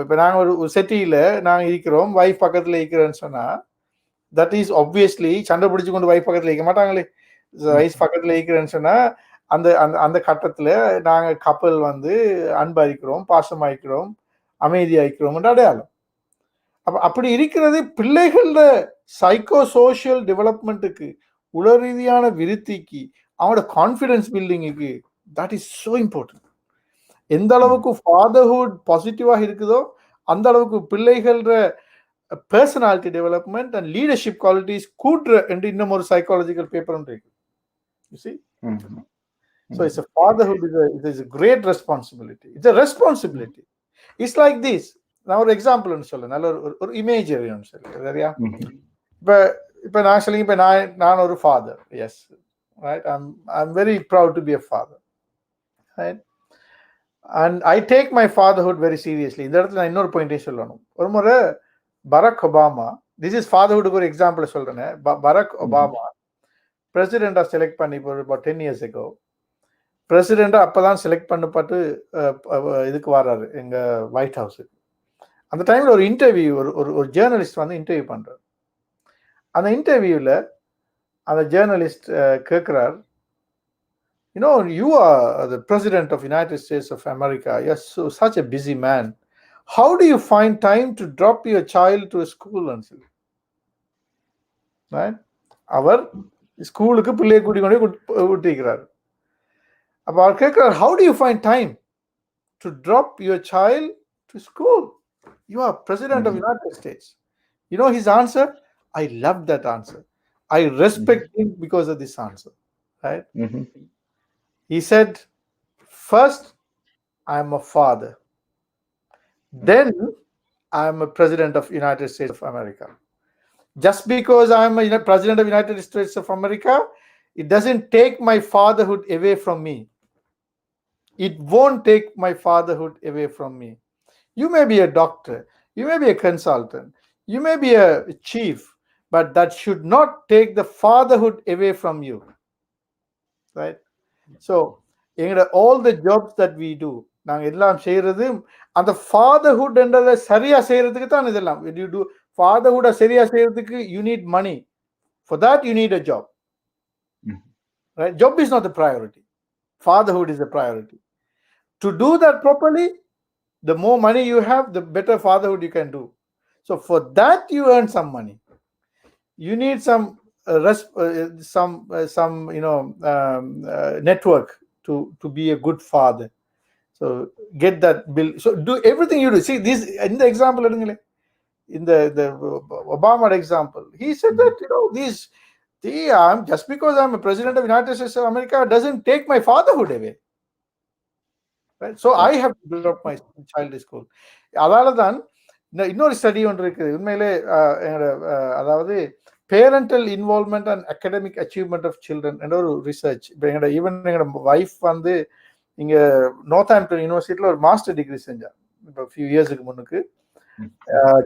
இப்ப நாங்க ஒரு செட்டியில நாங்க இருக்கிறோம், வைஃப் பக்கத்துல இருக்கிறேன்னு சொன்னா தட் இஸ் ஆப்வியஸ்லி சண்டை பிடிச்சு கொண்டு வைஃப் பக்கத்துல இருக்க மாட்டாங்களே. வைஃப் பக்கத்துல இருக்கிறேன்னு சொன்னா அந்த அந்த அந்த கட்டத்துல நாங்க கப்பல் வந்து அன்பாயிருக்கிறோம், பாசமாயிருக்கிறோம், அமைதியாயிருக்கிறோம் அடையாளம். அப்படி இருக்கிறது பிள்ளைகள சைக்கோ சோசியல் டெவலப்மெண்ட்டுக்கு, உள ரீதியான விருத்திக்கு, அவனோட கான்ஃபிடன்ஸ் பில்டிங்குக்கு தட் இஸ் சோ இம்பார்ட்டன்ட். எந்த அளவுக்கு ஃபாதர்ஹுட் பாசிட்டிவாக இருக்குதோ அந்த அளவுக்கு பிள்ளைகள personality development and leadership qualities கூட்டுற என்று இன்னும் ஒரு சைக்காலஜிக்கல் பேப்பர் ஒன்று இருக்கு. You see? So it's a fatherhood is a great responsibility. It's a responsibility. It's like this. நான் ஒரு எக்ஸாம்பிள் ஒன்று சொல்ல, நல்ல ஒரு இமேஜரி ஒன்று சொல்ல சரியா? இப்போ நான் சொல்லுங்க, இப்போ நான் ஒரு father, S right, I'm very proud to be a father, right, and I take my fatherhood very seriously. இந்த இடத்துல நான் இன்னொரு பாயிண்ட்டையும் சொல்லணும். ஒரு முறை பராக் ஒபாமா, திஸ் இஸ் ஃபாதர்ஹுட்டுக்கு ஒரு எக்ஸாம்பிள் சொல்றேன். பராக் ஒபாமா பிரசிடெண்டா செலக்ட் பண்ணி இப்போ 10 years ago பிரசிடெண்டா அப்பதான் செலக்ட் பண்ணப்பட்டு இதுக்கு வர்றாரு எங்க ஒயிட் ஹவுஸுக்கு. அந்த டைம்ல ஒரு இன்டர்வியூ ஒரு ஜேர்னலிஸ்ட் வந்து இன்டர்வியூ பண்றாரு. அந்த இன்டர்வியூல அந்த ஜேர்னலிஸ்ட் கேட்கிறார், you are the president of United States of America, you're such a busy man, how do you find time to drop your child to a school and so, right? அவர் ஸ்கூலுக்கு பிள்ளையை கூட்டி கொண்டு விட்டிருக்கிறார். அப்ப அவர் கேட்கிறார், how do you find time to drop your child to school? You are president of United States. You know his answer? I love that answer. I respect him because of this answer, right? He said, first I am a father, then I am a president of United States of America. Just because I am a president of United States of America, it doesn't take my fatherhood away from me. It won't take my fatherhood away from me. You may be a doctor, you may be a consultant, you may be a chief, but that should not take the fatherhood away from you, right? So all the jobs that we do, நாங்க எல்லாம் செய்யறது அந்த fatherhood என்றதை சரியா செய்யறதுக்கு தான் இதெல்லாம். You to fatherhood சரியா செய்யறதுக்கு you need money. For that you need a job. Right? Job is not the priority. Fatherhood is the priority. To do that properly, the more money you have, the better fatherhood you can do. So for that you earn some money. You need some network to be a good father. So get that bill. So do everything you do. See this in the example, in the Obama example, he said that just because I'm a president of the United States of America doesn't take my fatherhood away. Right? So I have to drop my child to school. அதனால தான் இன்னொரு study ஒன்று இருக்குது உண்மையிலே, அதாவது parental involvement and academic achievement of children என்ற ஒரு research. இப்போ எங்களோட வைஃப் வந்து இங்கே நார்த்தாம்ப்டன் யூனிவர்சிட்டியில் ஒரு மாஸ்டர் டிகிரி செஞ்சார் இப்போ ஃபியூ இயர்ஸுக்கு முன்னுக்கு,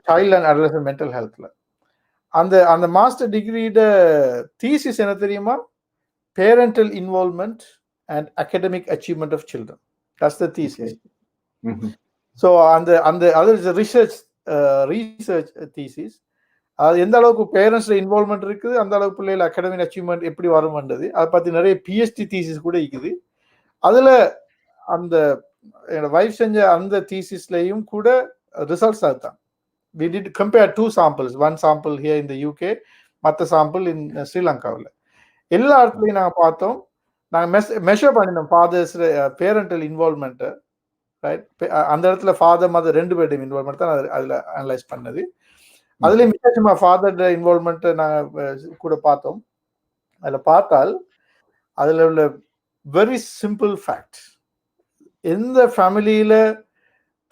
சைல்ட் அண்ட் அடலசன்ட் மென்டல் ஹெல்த்தில். அந்த மாஸ்டர் டிகிரியோட தீசிஸ் என்ன தெரியுமா? Parental involvement and academic achievement of children. That's the thesis. So அது ரிசர்ச் thesis. அது எந்த அளவுக்கு பேரண்ட்ஸ் இன்வால்மெண்ட் இருக்குது, அந்த அளவுக்கு பிள்ளைகள் அகாடமிக் அச்சீவ்மெண்ட் எப்படி வரும்ன்றது அதை பற்றி நிறைய பிஹெச்டி தீசிஸ் கூட இருக்குது. அதில் அந்த என்னோட வைஃப் செஞ்ச அந்த தீசிஸ்லையும் கூட ரிசல்ட்ஸ் அதுதான். We did compare 2 samples. One sample here in the UK, மற்ற சாம்பிள் in ஸ்ரீலங்காவில். எல்லா இடத்துலையும் நாங்கள் பார்த்தோம், நாங்கள் மெஷர் பண்ணினோம் ஃபாதர்ஸ் பேரண்டல் இன்வால்மெண்ட்டை. ரைட், அந்த இடத்துல ஃபாதர் மதர் 2 பேருடைய இன்வால்மெண்ட் தான் அதில் அனலைஸ் பண்ணது. அதுலேயும் விசேஷமாக ஃபாதர் இன்வால்மெண்ட்டை நாங்கள் கூட பார்த்தோம். அதில் பார்த்தால் அதில் உள்ள வெரி சிம்பிள் ஃபேக்ட், எந்த ஃபேமிலியில்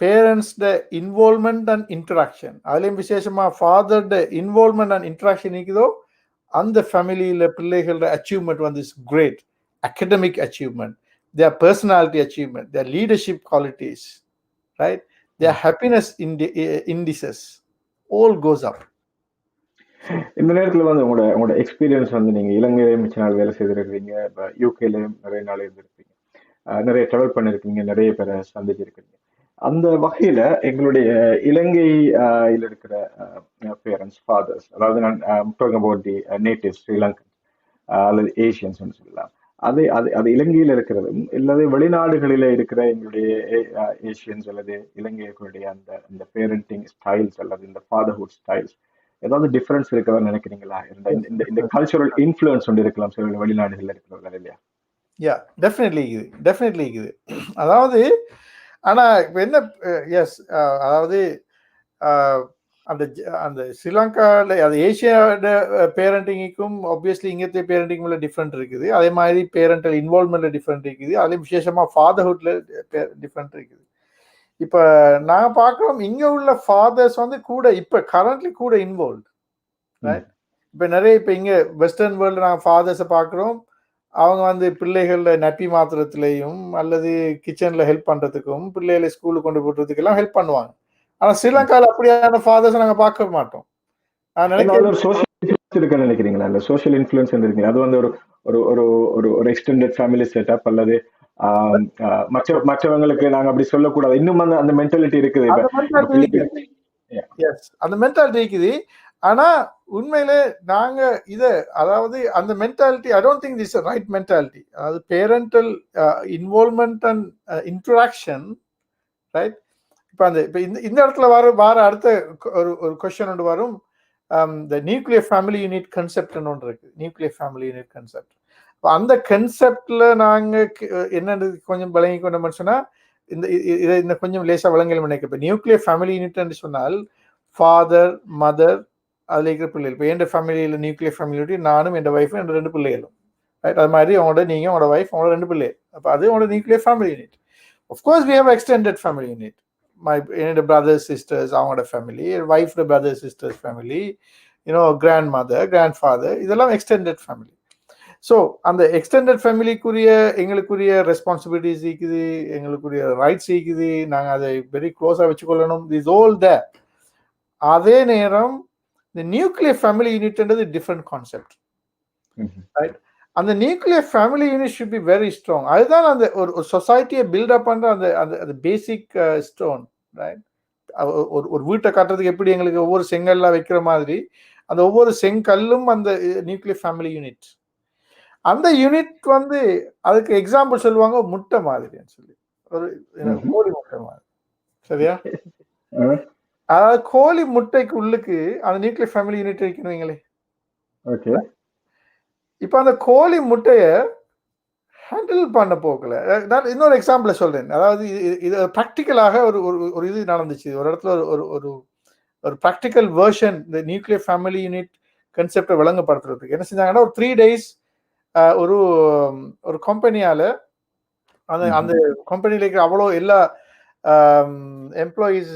பேரண்ட்ஸ்ட இன்வால்மெண்ட் அண்ட் இன்டராக்ஷன், அதுலேயும் விசேஷமாக ஃபாதர்ட இன்வால்மெண்ட் அண்ட் இன்டராக்ஷன் இருக்குதோ அந்த ஃபேமிலியில் பிள்ளைகளோட அச்சீவ்மெண்ட் வந்து is great. Academic achievement, their personality achievement, their leadership qualities, right? Their happiness indices all goes up. இந்த நேரத்தில் வந்து உங்களோட எக்ஸ்பீரியன்ஸ் வந்து நீங்கள் இலங்கையிலேயும் மிச்ச நாள் வேலை செய்திருக்கிறீங்க, இப்போ யூகேலையும் நிறைய நாள் இருந்திருக்கீங்க, நிறைய ட்ராவல் பண்ணியிருக்கீங்க, நிறைய பேரை சந்திச்சிருக்கீங்க. அந்த வகையில் எங்களுடைய இலங்கையில் இருக்கிற பேரண்ட்ஸ் ஃபாதர்ஸ், அதாவது நான் talking about the native Sri Lankan அல்லது ஏஷியன்ஸ் சொல்லலாம், அது இலங்கையில் இருக்கிறதும் இல்லாத வெளிநாடுகளில் இருக்கிற எங்களுடைய ஏஷியன்ஸ் அல்லது இலங்கையர்களுடைய அந்த பேரண்டிங் ஸ்டைல்ஸ் அல்லது இந்த ஃபாதர்ஹுட் ஸ்டைல்ஸ் ஏதாவது டிஃபரன்ஸ் இருக்கிறதா நினைக்கிறீங்களா? இந்த கல்ச்சுரல் இன்ஃப்ளூயன்ஸ் ஒன்று இருக்கலாம் சில வெளிநாடுகளில் இருக்கிறவங்க இல்லையா? யா, டெஃபினெட்லி இருக்குது. அதாவது ஆனால் இப்போ என்ன, எஸ், அதாவது அந்த ஸ்ரீலங்காவில் அது ஏஷியாவோட பேரண்டிங்குக்கும் ஆப்வியஸ்லி இங்கேயே பேரண்டிங் டிஃப்ரெண்ட் இருக்குது. அதே மாதிரி பேரண்டல் இன்வால்மெண்ட்ல டிஃப்ரெண்ட் இருக்குது. அதுலேயும் விசேஷமாக ஃபாதர்ஹுட்ல டிஃப்ரெண்ட் இருக்குது. இப்போ நான் பார்க்குறோம் இங்கே உள்ள ஃபாதர்ஸ் வந்து கூட இப்போ கரண்ட்லி கூட இன்வால்வ். ரைட், இப்போ நிறைய இப்போ இங்கே வெஸ்டர்ன் வேர்ல்டு நாங்கள் ஃபாதர்ஸை பார்க்குறோம், அவங்க வந்து பிள்ளைகள நப்பி மாத்திரத்துலேயும் அல்லது கிச்சனில் ஹெல்ப் பண்ணுறதுக்கும் பிள்ளைகளை ஸ்கூலுக்கு கொண்டு போடுறதுக்கெல்லாம் ஹெல்ப் பண்ணுவாங்க. ஆனா ஸ்ரீலங்கால அப்படியான ஃபாதர்ஸ் நாங்க பார்க்க மாட்டோம். நான் நினைக்கிறீங்களா இல்ல சோஷியல் இன்ஃப்ளூயன்ஸ் இருக்கீங்க, அது வந்து ஒரு எக்ஸ்டெண்டட் ஃபேமிலி செட்டப் அல்லது மற்றவங்களுக்கு நாங்க அப்படி சொல்லக்கூடாது, இன்னும் அந்த மென்டாலிட்டி இருக்குது. அந்த மென்டாலிட்டி இருக்குது. ஆனா உண்மையிலே நாங்க இதை, அதாவது அந்த mentality I don't think this right mentality. அதாவது parental involvement and interaction, right. இப்போ இந்த இடத்துல வர அடுத்த ஒரு கொஸ்டின் ஒன்று வரும், the nuclear family unit concept ஒன்று இருக்கு. நியூக்ளியர் ஃபேமிலி யூனிட் கன்செப்ட், அந்த கன்செப்ட்ல நாங்க என்னது கொஞ்சம் விளங்கி கொண்டோம்னு சொன்னா இதை கொஞ்சம் லேசா விளங்கல் நினைக்க. இப்போ நியூக்ளியர் ஃபேமிலி யூனிட் சொன்னால் ஃபாதர் மதர் அதுல இருக்கிற பிள்ளைகள். இப்போ என் ஃபேமிலியில் நியூக்ளியர் ஃபேமிலியோட நானும் என் ஒய்ஃபும் என் 2 பிள்ளைகளும், ரைட். அது மாதிரி நீங்க உங்களோட ஒய்ஃப் உங்களோட 2 பிள்ளைகள், அப்போ அது உங்களோட nuclear family unit. Of course we have extended family unit, my brothers sisters avanga family, wife brothers sisters family, grandmother grandfather, இதெல்லாம் extended family. so அந்த extended family குரிய எங்களுக்குரிய responsibilities இருக்குது, எங்களுக்குரிய rights இருக்குது, நாங்க அதை very close-ஆ வச்சுக்கொள்ளணும். this all there. அதே நேரம் the nuclear family unit என்றது different concept, right. அந்த nuclear family unit should be very strong. அதுதான் அந்த ஒரு சொசைட்டியை பில்ட் அப் பண்ற அந்த பேசிக் ஸ்டோன். ரைட்? ஒரு வீட்டை கட்டுறதுக்கு எப்படி எங்களுக்கு ஒவ்வொரு செங்கல்லாம் வைக்கிற மாதிரி அந்த ஒவ்வொரு செங்கல்லும் அந்த நியூக்ளியர் ஃபேமிலி யூனிட். அந்த யூனிட் வந்து அதுக்கு எக்ஸாம்பிள் சொல்லுவாங்க முட்டை மாதிரின்னு சொல்லி, ஒரு கோழி முட்டை மாதிரி. சரியா? அதாவது கோழி முட்டைக்கு உள்ளுக்கு அந்த நியூக்ளியர் ஃபேமிலி யூனிட் வைக்கணுங்களே. இப்ப அந்த கோழி முட்டைய ஹேண்டில் பண்ண போக்கல. நான் இன்னொரு எக்ஸாம்பிள் சொல்றேன். அதாவது இது ப்ராக்டிக்கலாக ஒரு இது நடந்துச்சு ஒரு இடத்துல. ஒரு ப்ராக்டிக்கல் வெர்ஷன் இந்த நியூக்ளியர் ஃபேமிலி யூனிட் கன்செப்டை விளங்கப்படுத்துறதுக்கு என்ன செஞ்சாங்கன்னா, ஒரு 3 days ஒரு கம்பெனியால அந்த கம்பெனில இருக்கிற அவ்வளோ எல்லா employees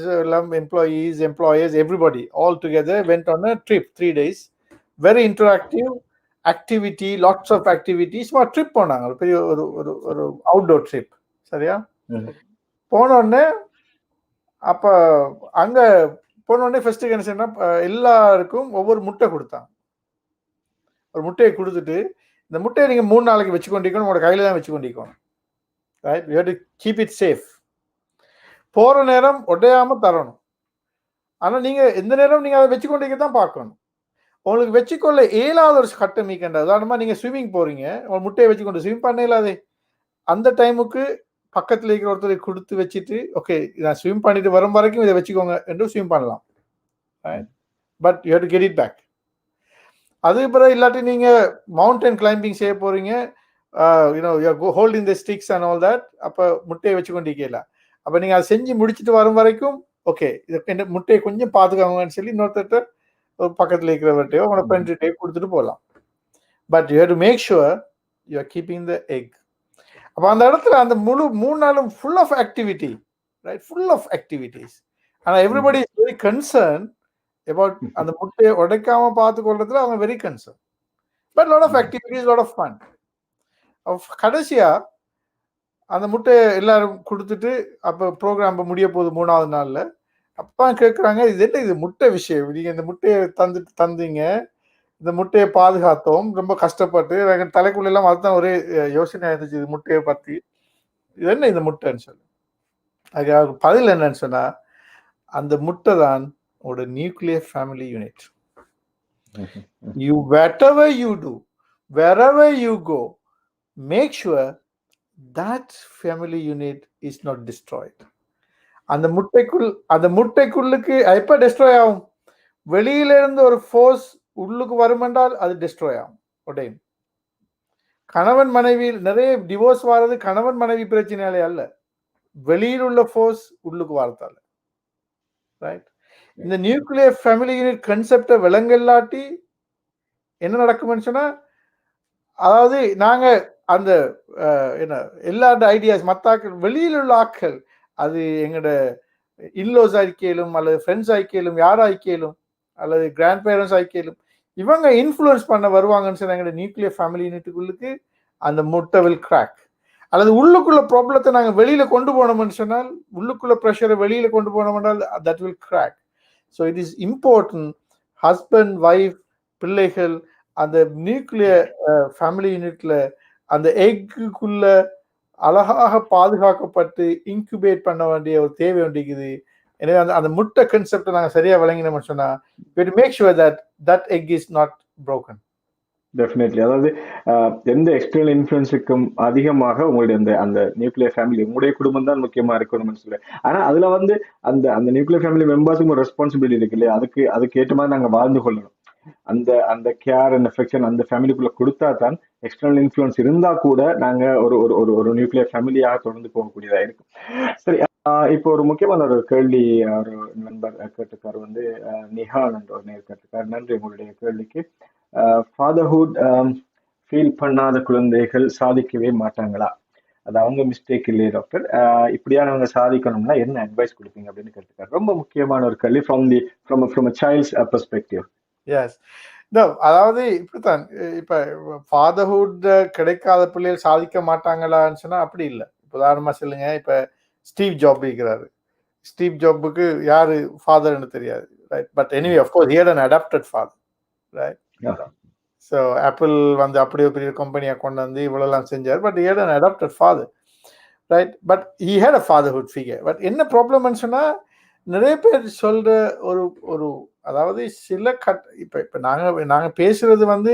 everybody all together went on a trip 3 days. Very interactive activity, lots of activity. சும்மா ட்ரிப் போனாங்க, ஒரு பெரிய ஒரு அவுட்டோர் ட்ரிப். சரியா? போனோடனே அப்ப அங்க போனோடனே ஃபர்ஸ்ட் என்ன செய்யணும்னா, எல்லாருக்கும் ஒவ்வொரு முட்டை கொடுத்தாங்க. ஒரு முட்டையை கொடுத்துட்டு, இந்த முட்டையை நீங்க 3 நாளைக்கு வச்சுக்கொண்டிருக்கணும், உங்களோட கையில தான் வச்சுக்கொண்டிருக்கணும். Right? You have to keep it safe. போற நேரம் உடையாம தரணும். ஆனா நீங்க எந்த நேரம் நீங்க அதை வச்சுக்கொண்டிருக்க தான் பார்க்கணும். உங்களுக்கு வச்சுக்கொள்ள இயலாத ஒரு கட்டம் மீக்கண்டா. உதாரணமா நீங்க ஸ்விம்மிங் போறீங்க, உங்க முட்டையை வச்சுக்கொண்டு ஸ்விம் பண்ண இயலாதே. அந்த டைமுக்கு பக்கத்துல இருக்கிற ஒருத்தரை கொடுத்து வச்சுட்டு, ஓகே நான் ஸ்விம் பண்ணிட்டு வரும் வரைக்கும் இதை வச்சுக்கோங்க என்று ஸ்விம் பண்ணலாம். But you have to get it back. அதுக்கு பிறகு இல்லாட்டி நீங்க மவுண்டன் கிளைம்பிங் செய்ய போறீங்க, holding the sticks and all that. அப்ப முட்டையை வச்சுக்கொண்டிருக்கல. அப்ப நீங்க அதை செஞ்சு முடிச்சுட்டு வரும் வரைக்கும் ஓகே இதை முட்டையை கொஞ்சம் பாதுகாங்கன்னு சொல்லி இன்னொருத்தட்ட பக்கத்துல இருக்கிறவர்கிட்டயோ உங்களோட ஃப்ரெண்ட்கிட்டயோ கொடுத்துட்டு போகலாம். But you have to make sure you are keeping the egg. அப்ப அந்த இடத்துல அந்த முழு 3 நாளும் full of activity, right? Full of activities. ஆனா everybody is very concern about அந்த முட்டையை உடைக்காம பார்த்து கொள்றதுல அவங்க very concern. But lot of activities, lot of fun. கடைசியா அந்த முட்டையை எல்லாரும் கொடுத்துட்டு அப்ப ப்ரோக்ராம் முடிய போகுது 3வது நாள்ல. அப்பா கேட்குறாங்க, இது என்ன இது முட்டை விஷயம், நீங்க இந்த முட்டையை தந்தீங்க, இந்த முட்டையை பாதுகாத்தோம் ரொம்ப கஷ்டப்பட்டு, எங்கள் தலைக்குள்ள எல்லாம் அதுதான் ஒரே யோசனை இருந்துச்சு இது முட்டையை பத்தி. இது என்ன இந்த முட்டைன்னு சொல்லி அதுக்கு பதில் என்னன்னு சொன்னா, அந்த முட்டை தான் ஒரு nuclear family unit. You whatever you do, wherever you go, make sure that family unit is not destroyed. அந்த முட்டைக்குள்ளுக்கு எப்ப டெஸ்ட்ராய் ஆகும்? வெளியில இருந்து ஒரு ஃபோர்ஸ் உள்ளுக்கு வருமென்றால் அது டெஸ்ட்ராய் ஆகும், உடையும். கணவன் மனைவி நிறைய டிவோர்ஸ் வர்றது கணவன் மனைவி பிரச்சனையாலே அல்ல, வெளியில் உள்ள ஃபோர்ஸ் உள்ளுக்கு வரதால. ரைட்? இந்த நியூக்ளியர் ஃபேமிலி யூனிட் கன்செப்டை விளங்கல்லாட்டி என்ன நடக்கும்னு சொன்னா, அதாவது நாங்க அந்த என்ன எல்லா ஐடியாஸ் மத்தாக்கள் வெளியில் உள்ள ஆட்கள், அது எங்களோட இன்லோஸ் ஆய்க்கலும் அல்லது ஃப்ரெண்ட்ஸ் ஆய்க்கலும் யார் ஆய்க்கலும் அல்லது கிராண்ட் பேரண்ட்ஸ் ஆய்க்கலும், இவங்க இன்ஃப்ளூயன்ஸ் பண்ண வருவாங்கன்னு சொன்னா எங்களோட நியூக்ளியர் ஃபேமிலி யூனிட்டுக்குள்ளுக்கு அந்த முட்டை வில் கிராக். அல்லது உள்ளுக்குள்ள ப்ராப்ளத்தை நாங்கள் வெளியில கொண்டு போனோம்னு சொன்னால், உள்ளுக்குள்ள ப்ரெஷரை வெளியில கொண்டு போனோம்னால் that will crack. So it is important husband wife பிள்ளைகள் அந்த நியூக்ளியர் ஃபேமிலி யூனிட்ல அந்த எக்குக்குள்ள அழகாக பாதுகாக்கப்பட்டு இன்குபேட் பண்ண வேண்டிய ஒரு தேவை வேண்டிக்குது. எனவே அந்த முட்டை கன்செப்டை நாங்கள் சரியா விளங்கினோம்னு சொன்னா, we make sure that egg is not broken. Definitely. அதாவது எந்த எக்ஸ்டர்னல் இன்ஃப்ளூயன்ஸுக்கும் அதிகமாக உங்களுடைய அந்த நியூக்ளியர் ஃபேமிலி, உங்களுடைய குடும்பம் தான் முக்கியமா இருக்கணும்னு சொல்லி. ஆனா அதுல வந்து அந்த நியூக்ளியர் ஃபேமிலி மெம்பர்ஸுக்கும் ஒரு ரெஸ்பான்சிபிலிட்டி இருக்கு இல்லையா? அதுக்கு ஏற்ற மாதிரி நாங்க வாழ்ந்து கொள்ளணும். அந்த கேர் அண்ட் அஃபெக்ஷன் அந்த ஃபேமிலிக்குள்ள கொடுத்தா தான் எக்ஸ்டர்னல் இன்ஃப்ளூயன்ஸ் இருந்தா கூட நாங்க ஒரு நியூக்ளியர் ஃபேமிலியாக தொடர்ந்து போகக்கூடியதா இருக்கும். சரி, இப்போ ஒரு முக்கியமான ஒரு கேள்வி ஒரு நண்பர் கேட்டிருக்காரு, வந்து நிஹான் என்ற ஒரு நேர் கேட்டிருக்காரு. நன்றி உங்களுடைய கேள்விக்கு. ஃபாதர்ஹுட் ஃபீல் பண்ணாத குழந்தைகள் சாதிக்கவே மாட்டாங்களா? அது அவங்க மிஸ்டேக் இல்லையே டாக்டர், இப்படியானவங்க சாதிக்கணும்னா என்ன அட்வைஸ் கொடுப்பீங்க அப்படின்னு கேட்டிருக்காரு. ரொம்ப முக்கியமான ஒரு கேள்வி from a child's perspective. Yes, அதாவது இப்படித்தான். இப்ப ஃபாதர்ஹுட் கிடைக்காத பிள்ளைகள் சாதிக்க மாட்டாங்களான்னு சொன்னா அப்படி இல்லை. உதாரணமா சொல்லுங்க, இப்ப ஸ்டீவ் ஜாப் இருக்கிறாரு. ஸ்டீவ் ஜாப்புக்கு யாரு ஃபாதர்னு தெரியாது, right? But anyway of course he had an adopted father, right? So Apple வந்து அப்படியே பெரிய கம்பெனியை கொண்டு வந்து இவ்வளோலாம் செஞ்சார். But he had an adopted father, right? But he had a fatherhood figure. But என்ன ப்ராப்ளம்னு சொன்னா, நிறைய பேர் சொல்ற ஒரு ஒரு அதாவது சில இப்ப நாங்க பேசுறது வந்து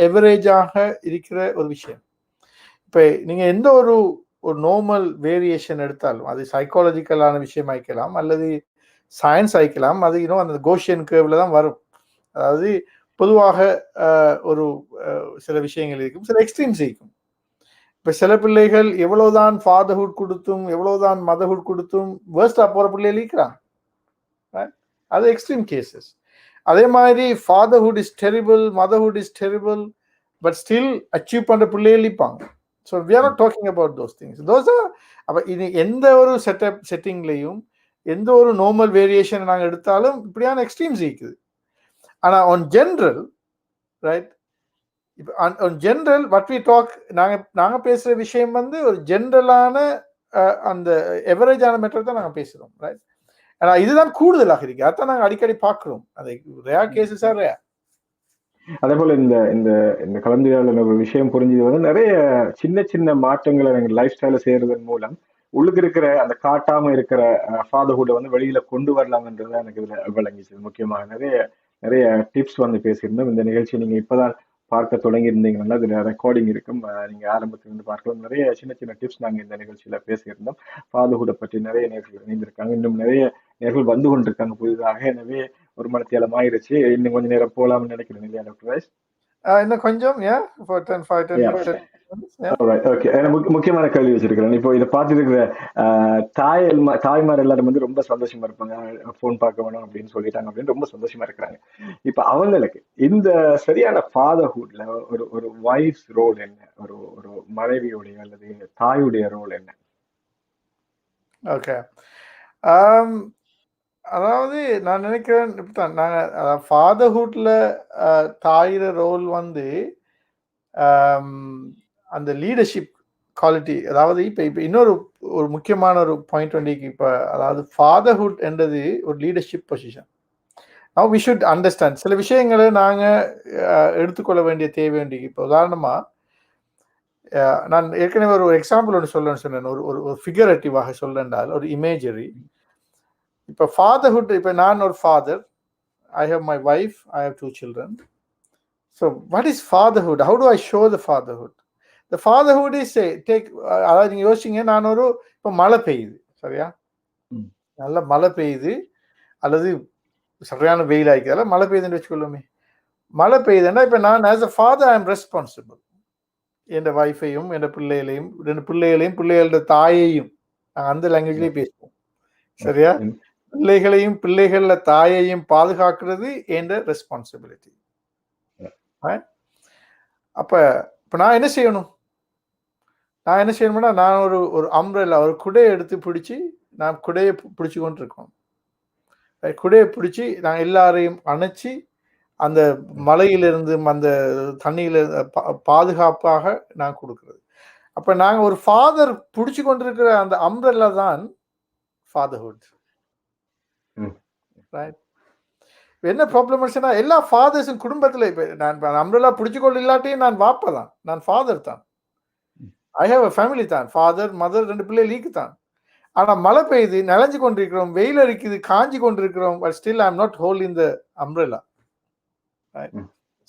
எவரேஜாக இருக்கிற ஒரு விஷயம். இப்ப நீங்க எந்த ஒரு நார்மல் வேரியேஷன் எடுத்தாலும் அது சைக்காலஜிக்கலான விஷயம் ஆயிக்கலாம் அல்லது சயின்ஸ் ஆயிக்கலாம். அது அந்த கோஷியன் கேர்வ்ல தான் வரும். அதாவது பொதுவாக ஒரு சில விஷயங்கள் இருக்கும், சில எக்ஸ்ட்ரீம்ஸ் இருக்கும். இப்ப சில பிள்ளைகள் எவ்வளவுதான் ஃபாதர்ஹுட் கொடுத்தும் எவ்வளவுதான் மதர்ஹுட் கொடுத்தும் வேர்ஸ்டா போற பிள்ளைகள் இருக்கிறாங்க. அது எக்ஸ்ட்ரீம் கேசஸ். அதே மாதிரி fatherhood is terrible, motherhood is terrible, but still achieve பண்ற பிள்ளைகள் இருப்பாங்க. So we are not talking about those things. Those are அப்ப இது எந்த ஒரு செட்டிங்லையும் எந்த ஒரு நார்மல் வேரியேஷன் நாங்கள் எடுத்தாலும் இப்படியான எக்ஸ்ட்ரீம்ஸ் இருக்குது. ஆனா ஆன் ஜென்ரல் ரைட், இப்போ on general what we talk, நாங்க பேசுற விஷயம் வந்து ஒரு ஜென்ரலான அந்த எவரேஜான மெட்டர் தான் நாங்கள் பேசுறோம். ரைட், ஆனா இதுதான் கூடுதலாக இருக்கு. அதான் நாங்கள் அடிக்கடி பார்க்கிறோம். அது ரேர் கேசஸ் ஆர் ரேர். அதே போல இந்த இந்த இந்த கலந்துரையாடல ஒரு விஷயம் புரிஞ்சது வந்து நிறைய சின்ன சின்ன மாற்றங்களை எங்க லைஃப் ஸ்டைல செய்யறதன் மூலம் உள்ளுக்கு இருக்கிற அந்த காட்டாம இருக்கிற ஃபாதர்ஹுட்டை வந்து வெளியில கொண்டு வரலாம்ன்றது எனக்கு இதுல விளங்கிச்சு. முக்கியமாக நிறைய நிறைய டிப்ஸ் வந்து பேசியிருந்தோம். இந்த நிகழ்ச்சி நீங்க இப்பதான் பார்க்க தொடங்கி இருந்தீங்கன்னா இதுல ரெக்கார்டிங் இருக்கும், நீங்க ஆரம்பத்திலிருந்து பார்க்கலாம். நிறைய சின்ன சின்ன டிப்ஸ் நாங்க இந்த நிகழ்ச்சியில பேசியிருந்தோம். ஃபாதர்ஹுட்டை பற்றி நிறைய நேர்கள் இணைந்திருக்காங்க, இன்னும் நிறைய நேர்கள் வந்து கொண்டிருக்காங்க புதிதாக. எனவே ஒரு மணித்தேலம் ஆயிருச்சு, இன்னும் கொஞ்சம் நேரம் போலாம்னு நினைக்கிறேன் இல்லையா டாக்டர் வைஸ்? இன்னும் கொஞ்சம் முக்கியமான கேள்வி வச்சிருக்கிறேன். இப்போ இதை பார்த்துட்டு இருக்கிற தாய்மார் எல்லாரும் வந்து ரொம்ப சந்தோஷமா இருப்பாங்க, போன் பார்க்க வேணும் அப்படின்னு சொல்லிட்டாங்க அப்படின்னு ரொம்ப சந்தோஷமா இருக்கிறாங்க. இப்ப அவங்களுக்கு இந்த சரியான ஃபாதர்ஹுட்ல ஒரு ஒரு வைஃப் ரோல் என்ன, ஒரு ஒரு மனைவியுடைய அல்லது தாயுடைய ரோல் என்ன? ஓகே, அதாவது நான் நினைக்கிறேன் நாங்கள் ஃபாதர்ஹுட்ல தாயிர ரோல் வந்து அந்த லீடர்ஷிப் குவாலிட்டி, அதாவது இப்போ இன்னொரு ஒரு முக்கியமான ஒரு பாயிண்ட் வந்து இப்போ அதாவது ஃபாதர்ஹுட் என்றது ஒரு leadership position. Now we should understand சில விஷயங்களை நாங்கள் எடுத்துக்கொள்ள வேண்டிய தேவை வேண்டிய. இப்போ உதாரணமாக நான் ஏற்கனவே ஒரு எக்ஸாம்பிள் ஒன்று சொன்னேன், ஒரு ஒரு ஃபிகரேட்டிவாக சொல்லேன்றால் ஒரு இமேஜரி. இப்போ ஃபாதர்ஹுட், இப்போ நான் ஒரு father, I have my wife, I have 2 children. So what is fatherhood? How do I show the fatherhood? The fatherhood is அதாவது நீங்க யோசிச்சீங்க, நான் ஒரு இப்போ மழை பெய்யுது சரியா, நல்ல மழை பெய்யுது அல்லது சரியான வெயில் ஆகிக்கிறதால மழை பெய்யுதுன்னு வச்சுக்கொள்ளுமே. மழை பெய்யுதுன்னா இப்போ நான் as a father I am responsible. என் வைஃபையும் என் பிள்ளைகளையும் 2 பிள்ளைகளையும் பிள்ளைகளோட தாயையும் நாங்கள் அந்த லாங்குவேஜ்லேயே பேசுவோம் சரியா. பிள்ளைகளையும் பிள்ளைகள தாயையும் பாதுகாக்கிறது என்ற ரெஸ்பான்சிபிலிட்டி. அப்ப இப்ப நான் என்ன செய்யணும்? நான் ஒரு ஒரு அம்ப்ரெல்லா, ஒரு குடையை எடுத்து பிடிச்சி, நான் குடையை பிடிச்சி கொண்டு இருக்கோம். குடையை பிடிச்சி நான் எல்லாரையும் அணைச்சி அந்த மலையிலிருந்து அந்த தண்ணியில பாதுகாப்பாக நான் கொடுக்கிறது. அப்ப நாங்க ஒரு ஃபாதர் பிடிச்சி கொண்டிருக்கிற அந்த அம்ப்ரெல்லா தான் ஃபாதர்ஹுட். ரைட், என்ன ப்ராப்ளம் எல்லா ஃபாதர்ஸும் குடும்பத்தில் இப்போ நான் அம்ப்ரெல்லா பிடிச்சிக்கொள்ள இல்லாட்டியும் நான் வாப்பா தான், நான் ஃபாதர் தான், ஐ ஹேவ் அ ஃபேமிலி தான், ஃபாதர் மதர் 2 பிள்ளை லீக்கு தான். ஆனால் மழை பெய்யுது, நனைஞ்சு கொண்டிருக்கிறோம், வெயில் அடிக்குது, காஞ்சி கொண்டிருக்கிறோம், but still I am not holding the umbrella.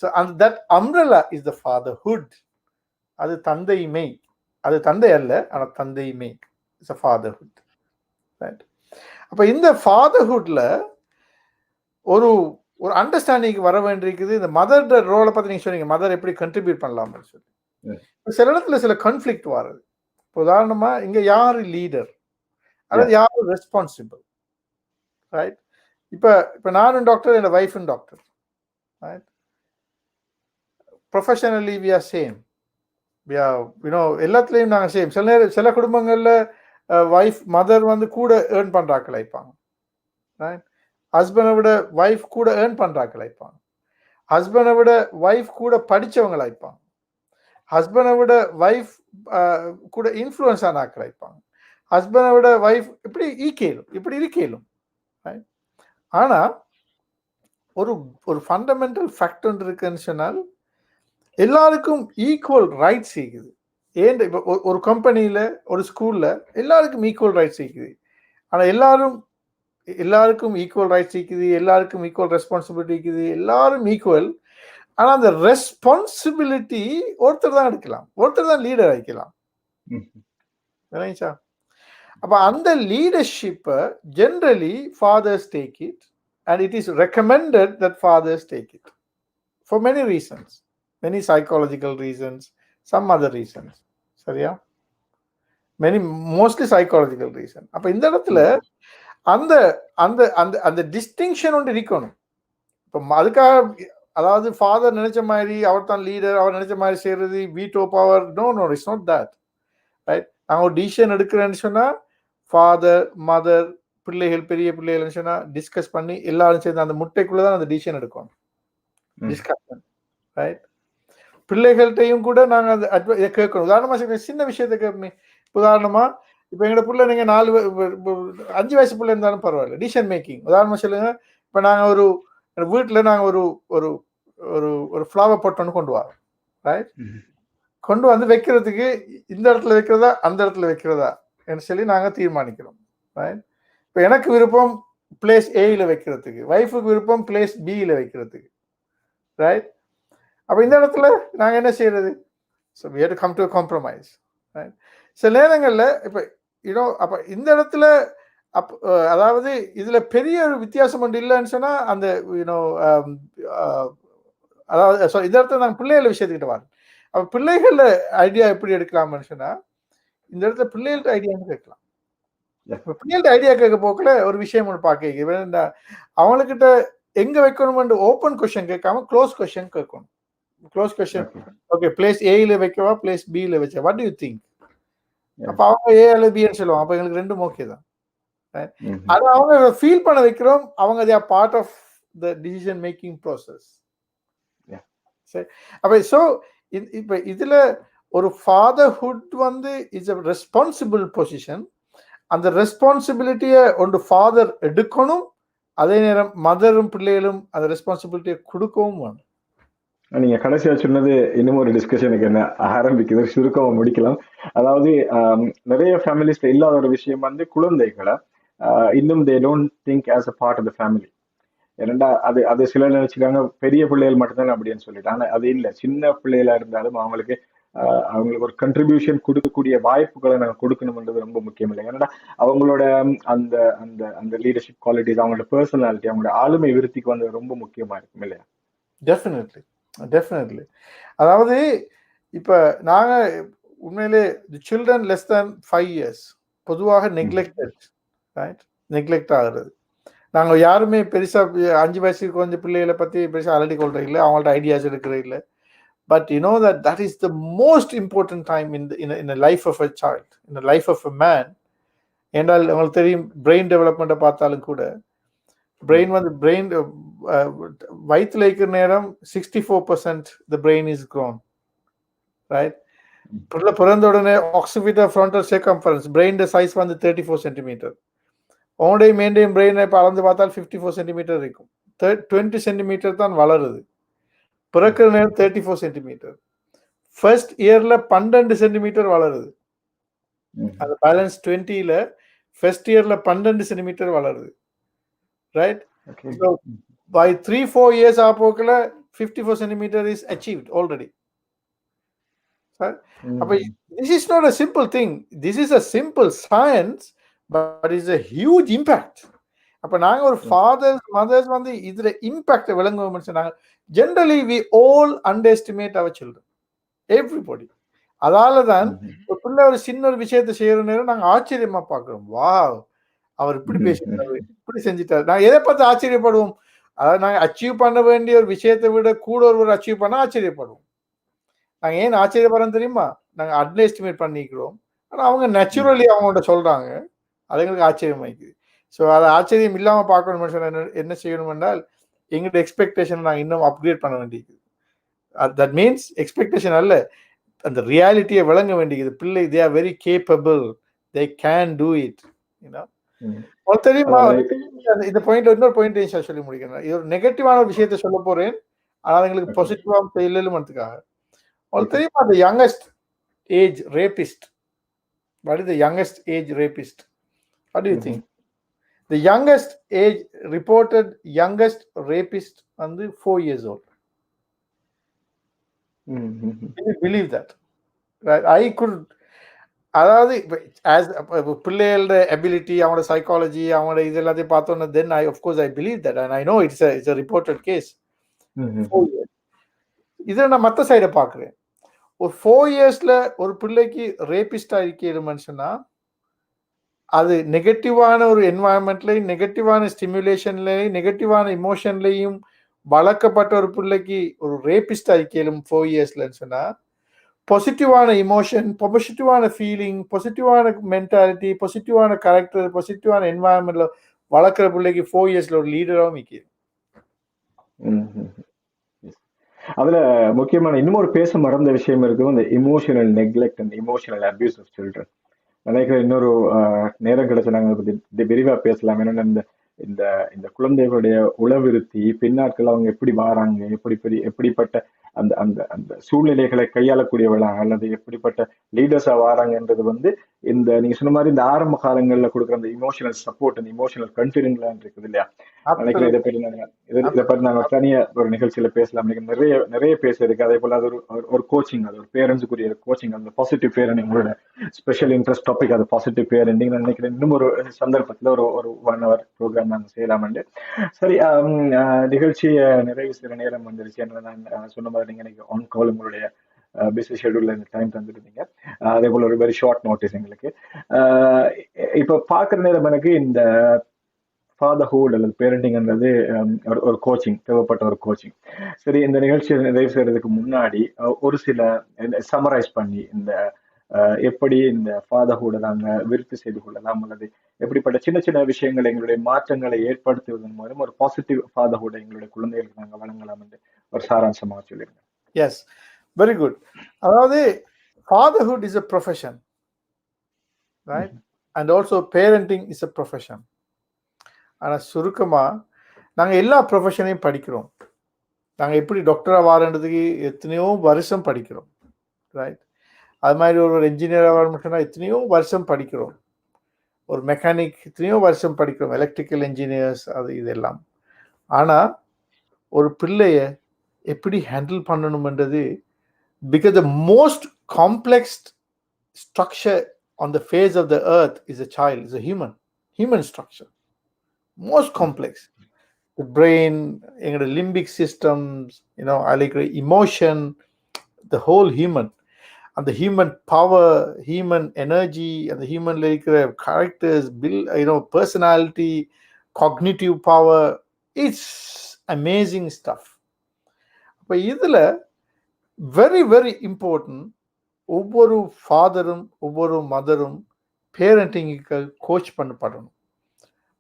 So that umbrella is the fatherhood. அது தந்தைமை, அது தந்தை அல்ல, ஆனால் தந்தைமை இஸ் அ ஃபாதர்ஹுட். ரைட், அப்போ இந்த ஃபாதர்ஹுட்ல ஒரு ஒரு அண்டர்ஸ்டாண்டிங் வர வேண்டியிருக்குது. இந்த மதர் ரோலை பற்றி நீங்கள் சொன்னீங்க, மதர் எப்படி கண்ட்ரிபியூட் பண்ணலாம்னு சொல்லி. சில இடத்துல சில கான்ஃப்ளிக்ட் வருது. இப்போ உதாரணமாக இங்கே யார் லீடர் அல்லது யார் ரெஸ்பான்சிபிள்? ரைட், இப்போ நானும் டாக்டர், என்னோட வைஃபும் doctor. Right, professionally we are same, we are எல்லாத்துலேயும் நாங்கள் சேம். சில குடும்பங்களில் வைஃப் மதர் வந்து கூட ஏர்ன் பண்ணுறாக்கள் வைப்பாங்க. ரைட், ஹஸ்பண்டை விட வைஃப் கூட ஏர்ன் பண்ணுறாக்கள் வைப்பாங்க. ஹஸ்பண்டை விட வைஃப் கூட படித்தவங்களை வைப்பாங்க. ஹஸ்பண்டை விட வைஃப் கூட இன்ஃப்ளூயன்ஸ் ஆன ஆக்கள் வைப்பாங்க. ஹஸ்பண்டை விட வைஃப் இப்படி இருக்கேலும். ஆனால் ஒரு ஒரு ஃபண்டமெண்டல் ஃபேக்ட் ஒன்று இருக்குன்னு சொன்னால் எல்லாருக்கும் ஈக்குவல் ரைட்ஸ் இருக்குது. ஏன் இப்போ ஒரு கம்பெனியில் ஒரு ஸ்கூலில் எல்லாருக்கும் ஈக்குவல் ரைட்ஸ் இருக்குது. ஆனால் எல்லாரும் எல்லாருக்கும் ஈக்குவல் ரைட்ஸ் இருக்குது, எல்லாருக்கும் ஈக்குவல் ரெஸ்பான்சிபிலிட்டி இருக்குது, எல்லாரும் ஈக்குவல். ஆனா அந்த ரெஸ்பான்சிபிலிட்டி ஒருத்தர் தான் எடுக்கலாம், ஒருத்தர் தான் லீடர் ஆகிக்கலாம். அப்ப அந்த லீடர்ஷிப்பை generally fathers take it, and it is recommended that fathers take it for many reasons, many psychological reasons, some other reasons. சரியா? mostly psychological reason. அப்ப இந்த இடத்துல அந்த அந்த அந்த அந்த டிஸ்டிங்ஷன் ஒன்று இருக்கணும். இப்போ அதுக்காக அதாவது ஃபாதர் நினைச்ச மாதிரி அவர் தான் லீடர், அவர் நினைச்ச மாதிரி செய்யறது veto power, no no, it's not that, right? நாங்கள் ஒரு டிசிஷன் எடுக்கிறேன்னு சொன்னா ஃபாதர் மதர் பிள்ளைகள் பெரிய பிள்ளைகள் சொன்னா டிஸ்கஸ் பண்ணி எல்லாரும் சேர்ந்து அந்த முட்டைக்குள்ளதான் அந்த டிசிஷன் எடுக்கணும், டிஸ்கஷன், ரைட்? பிள்ளைகள்கிட்டையும் கூட நாங்கள் அந்த கேட்கணும். உதாரணமா சின்ன விஷயத்தை கேட்போமே. உதாரணமா இப்போ எங்களோட பிள்ளை நீங்க 5 வயசு பிள்ளை இருந்தாலும் பரவாயில்ல, டிசிஷன் மேக்கிங். உதாரணமா சொல்லுங்க, இப்போ நாங்கள் ஒரு வீட்டில் நாங்கள் ஒரு ஒரு ஒரு ஒரு ஃப்ளவர் பாட் ஒன்று கொண்டு வரோம், ரைட்? கொண்டு வந்து வைக்கிறதுக்கு இந்த இடத்துல வைக்கிறதா அந்த இடத்துல வைக்கிறதா என்று சொல்லி நாங்கள் தீர்மானிக்கிறோம், ரைட்? இப்போ எனக்கு விருப்பம் பிளேஸ் ஏல வைக்கிறதுக்கு, ஒய்ஃபுக்கு விருப்பம் பிளேஸ் பியில் வைக்கிறதுக்கு, ரைட்? அப்போ இந்த இடத்துல நாங்கள் என்ன செய்யறது? So we have to come to a compromise, right? சில நேரங்களில் இப்போ அப்போ இந்த இடத்துல அதாவது இதுல பெரிய ஒரு வித்தியாசம் ஒன்று இல்லைன்னு சொன்னா அந்த அதாவது இந்த இடத்துல நாங்கள் பிள்ளைகள் விஷயத்துக்கிட்ட வாங்க. அப்போ பிள்ளைகள ஐடியா எப்படி எடுக்கலாம்னு சொன்னா இந்த இடத்துல பிள்ளைகள்ட்ட ஐடியான்னு கேட்கலாம். பிள்ளைகள்ட்ட ஐடியா கேட்க போக்குல ஒரு விஷயம் ஒன்று பார்க்க அவங்கக்கிட்ட எங்க வைக்கணும்னு ஓப்பன் கொஸ்டின் கேட்காம க்ளோஸ் கொஸ்டின் கேட்கணும். க்ளோஸ் கொஸ்டின், ஓகே பிளேஸ் ஏல வைக்கவா பிளேஸ் பியில் வச்சா, வாட் டு யூ திங்க்? அப்ப அவங்க ஏ அல்லது பின்னு சொல்லுவாங்க. அப்ப எங்களுக்கு ரெண்டும் ஓகே தான். அது அவங்க ஃபீல் பண்ண வைக்கிறோம். அவங்க they are part of the decision making process. சரி, அப்ப சோ இப்ப இதுல ஒரு ஃபாதர்ஹுட் வந்து இஸ் a responsible position. அந்த ரெஸ்பான்சிபிலிட்டியை ஒன்று ஃபாதர் எடுக்கணும், அதே நேரம் மதரும் பிள்ளைகளும் அந்த ரெஸ்பான்சிபிலிட்டியை கொடுக்கவும் வேணும். நீங்க கடைசியா சொன்னது இன்னும் ஒரு டிஸ்கஷனுக்கு என்ன ஆரம்பிக்குது, சுருக்கமா முடிக்கலாம். அதாவது நிறைய ஃபேமிலிஸ்ல இல்லாத ஒரு விஷயம் வந்து குழந்தைகளை இன்னும் they don't think as a part of the family. ஏன்னா அது சில நினைச்சுக்காங்க பெரிய பிள்ளைகள் மட்டும்தானே அப்படின்னு சொல்லிட்டு. ஆனா அது இல்லை, சின்ன பிள்ளைகளா இருந்தாலும் அவங்களுக்கு ஒரு கண்ட்ரிபியூஷன் கொடுக்கக்கூடிய வாய்ப்புகளை நாங்கள் கொடுக்கணும்ன்றது ரொம்ப முக்கியம் இல்லை. ஏன்னா அவங்களோட அந்த அந்த அந்த லீடர்ஷிப் குவாலிட்டிஸ், அவங்களோட பர்சனாலிட்டி, அவங்களோட ஆளுமை விருத்திக்கு வந்து ரொம்ப முக்கியமா இருக்கும் இல்லையா? Definitely definitely. அதாவது இப்போ நாங்கள் உண்மையிலே சில்ட்ரன் லெஸ் தேன் 5 years பொதுவாக நெக்லெக்டட், ரைட்? நெக்லெக்ட் ஆகுறது. நாங்கள் யாருமே பெருசாக 5 வயசுக்கு கொஞ்சம் பிள்ளைகளை பற்றி பெருசாக அலட்டி கொள்றது இல்லை, அவங்கள்ட்ட ஐடியாஸ் எடுக்கிறது இல்லை. But you know that is the most important time in the life of a child, in the life of a man. என்றால் உங்களுக்கு தெரியும், பிரெயின் டெவலப்மெண்ட்டை பார்த்தாலும் கூட பிரெயின் வந்து வயிற்றுல இருக்கிற நேரம் 64% the brain is grown, right? பிறந்த உடனே occipital frontal circumference brain size வந்து 34 centimeter. உங்களுடைய மெயின்டைன் பிரெயினை இப்போ அளந்து பார்த்தால் 54 centimeter இருக்கும். 20 centimeter தான் வளருது. பிறக்கிற நேரம் 34 centimeter. ஃபர்ஸ்ட் இயர்ல 12 centimeter வளருது. அந்த பேலன்ஸ் 20ல ஃபர்ஸ்ட் இயர்ல 12 centimeter வளருது, right? So by 3-4 years ஆப்போக்குல 54 centimeter is achieved already. அப்ப this is not a simple thing, this is a simple science, but it's a huge impact. அப்ப நாங்க ஒரு fathers mothers வந்து இதுல இம்பாக்ட் விளங்குவோம்னு சொன்னாங்க. Generally we all underestimate our children, everybody. அதால தான் ஒரு பிள்ளை ஒரு சின்ன ஒரு விஷயத்தை செய்யற நேரம் நாங்க ஆச்சரியமா பார்க்கிறோம். வாவ், அவர் இப்படி பேசிட்டாரு, இப்படி செஞ்சிட்டாரு. நாங்க எதை பார்த்து ஆச்சரியப்படுவோம்? அதாவது நாங்க அச்சீவ் பண்ண வேண்டிய ஒரு விஷயத்தை விட கூட ஒரு அச்சீவ் பண்ணா ஆச்சரியப்படுவோம். நாங்க ஏன் ஆச்சரியப்படுறோம் தெரியுமா? நாங்க அண்டர் எஸ்டிமேட் பண்ணிக்கிறோம். ஆனா அவங்க நேச்சுரலி அவங்கள்ட்ட சொல்றாங்க, அது எங்களுக்கு ஆச்சரியமாயிக்குது. ஸோ அதை ஆச்சரியம் இல்லாம பார்க்கணும் சொன்ன என்ன செய்யணும் என்றால் எங்களோட எக்ஸ்பெக்டேஷன் நாங்கள் இன்னும் அப்கிரேட் பண்ண வேண்டியது. தட் மீன்ஸ் எக்ஸ்பெக்டேஷன் அல்ல, அந்த ரியாலிட்டியை விளங்க வேண்டியது. பிள்ளை they are very capable, they can do it. உங்களுக்கு தெரியுமா, இந்த பாயிண்ட் இன்னொரு பாயிண்ட் சொல்லி முடிக்கிறேன். இது ஒரு நெகட்டிவான ஒரு விஷயத்த சொல்ல போறேன், ஆனால் எங்களுக்கு பாசிட்டிவா இல்லைன்றதுக்காக. உங்களுக்கு தெரியுமா, the youngest age rapist, what is the youngest age rapist? What do you think? The youngest age reported youngest rapist வந்து 4 years old. Can you believe that? Right? I could, அதாவது as பிள்ளைகளோட எபிலிட்டி, அவங்களோட psychology, அவங்களோட இது எல்லாத்தையும் பார்த்தோன்னா then I of course I believe that and I know it's a reported case. 4 years. இதை நான் மற்ற சைடை பார்க்குறேன். ஒரு 4 yearsல ஒரு பிள்ளைக்கு ரேபிஸ்டா இருக்கிற மனுஷனா அது நெகட்டிவான ஒரு என்வாயன்மெண்ட்லையும் நெகட்டிவான ஸ்டிமுலேஷன்லையும் நெகட்டிவான இமோஷன்லையும் வளர்க்கப்பட்ட ஒரு பிள்ளைக்கு ஒரு ரேபிஸ்ட் ஆகிக்கலும் 4 yearsலன்னு சொன்னா பாசிட்டிவான இமோஷன், பாசிட்டிவான ஃபீலிங், பாசிட்டிவான மென்டாலிட்டி, பாசிட்டிவான கேரக்டர், பாசிட்டிவான என்வாயன்மெண்ட்ல வளர்க்குற பிள்ளைக்கு 4 yearsல ஒரு லீடராகவும் நிற்கும். அதுல முக்கியமான இன்னும் ஒரு பேச மறந்த விஷயம் இருக்கும், இந்த emotional neglect and emotional abuse of children. நினைக்கிறேன் இன்னொரு நேரம் கிடைச்சு நாங்கள் பத்தி விரிவா பேசலாம். ஏன்னா இந்த இந்த இந்த குழந்தைகளுடைய உளவிருத்தி பின்னாட்கள் அவங்க எப்படி வாராங்க, எப்படிப்பட்ட அந்த அந்த அந்த சூழ்நிலைகளை கையாளக்கூடியவளாக அல்லது எப்படிப்பட்ட லீடர்ஸா வாராங்கன்றது வந்து இந்த நீங்க சொன்ன மாதிரி இந்த ஆரம்ப காலங்கள்ல கொடுக்குற அந்த இமோஷனல் சப்போர்ட், அந்த இமோஷனல் கன்ஃபிடன்ஸ்லாம் இருக்குது இல்லையா? நினைக்கிறேன் இதை பற்றி நாங்க தனியா ஒரு நிகழ்ச்சியில பேசலாம். நிறைய நிறைய பேச இருக்கு. அதே போல அது ஒரு கோச்சிங், அது ஒரு பேரண்ட்ஸுக்குரிய கோச்சிங், அந்த பாசிட்டிவ் பேரண்டிங் உங்களோட ஸ்பெஷல் இன்ட்ரெஸ்ட் டாபிக், அது பாசிட்டிவ் பேரண்டிங். நினைக்கிறேன் இன்னும் ஒரு சந்தர்ப்பத்துல ஒரு 1 hour ப்ரோக்ராம் நாங்க செய்யலாம்னு. சரி, நிகழ்ச்சியை நிறைவு செய்யற நேரம் வந்துருச்சு. நான் சொன்ன மாதிரி நீங்க எனக்கு ஆன் கால் உங்களுடைய பிஸி ஷெடியூல்ல இந்த டைம் தந்துருந்தீங்க. அதே போல ஒரு வெரி ஷார்ட் நோட்டீஸ் எங்களுக்கு. இப்ப பாக்குற நேரம் எனக்கு இந்த ஃபாதர்ஹுட் அல்லது பேரண்டிங்ன்றது ஒரு கோச்சிங், தேவைப்பட்ட ஒரு கோச்சிங். சரி, இந்த நிகழ்ச்சியை நிறைவு செய்யறதுக்கு முன்னாடி ஒரு சில சமரைஸ் பண்ணி இந்த எப்படி இந்த ஃபாதர்ஹுட நாங்க விருத்தி செய்து கொள்ளலாம் அல்லது எப்படிப்பட்ட சின்ன சின்ன விஷயங்கள் எங்களுடைய மாற்றங்களை ஏற்படுத்துவதன் மூலம் ஒரு பாசிட்டிவ் ஃபாதர்ஹுட எங்களுடைய குழந்தைகளுக்கு நாங்கள் வழங்கலாம் என்று ஒரு சாராம்சமாக சொல்லிருங்க. Yes, very good. அதாவது fatherhood is a profession, right? And also parenting is a profession. ஆனா சுருக்கமா நாங்க எல்லா ப்ரொஃபஷனையும் படிக்கிறோம். நாங்க எப்படி டாக்டரா வாரன்றதுக்கு எத்தனையோ வருஷம் படிக்கிறோம், ரைட்? அது மாதிரி ஒரு என்ஜினியராக வரணும்னா எத்தனையோ வருஷம் படிக்கிறோம். ஒரு மெக்கானிக் எத்தனையோ வருஷம் படிக்கிறோம், எலக்ட்ரிக்கல் இன்ஜினியர்ஸ், அது இதெல்லாம். ஆனா ஒரு பிள்ளைய எப்படி handle பண்ணணும்ன்றது, because the most complex structure on the face of the earth is a child, is a human structure, most complex. The brain, the limbic systems, I like emotion, the whole human, and the human power, human energy, and the human like characters, personality, cognitive power. It's amazing stuff. But இதுல very very important, ஒவ்வொரு ஃபாதரும் ஒவ்வொரு மதரும் பேரண்டிங்க்கு coach பண்ணப்படணும்.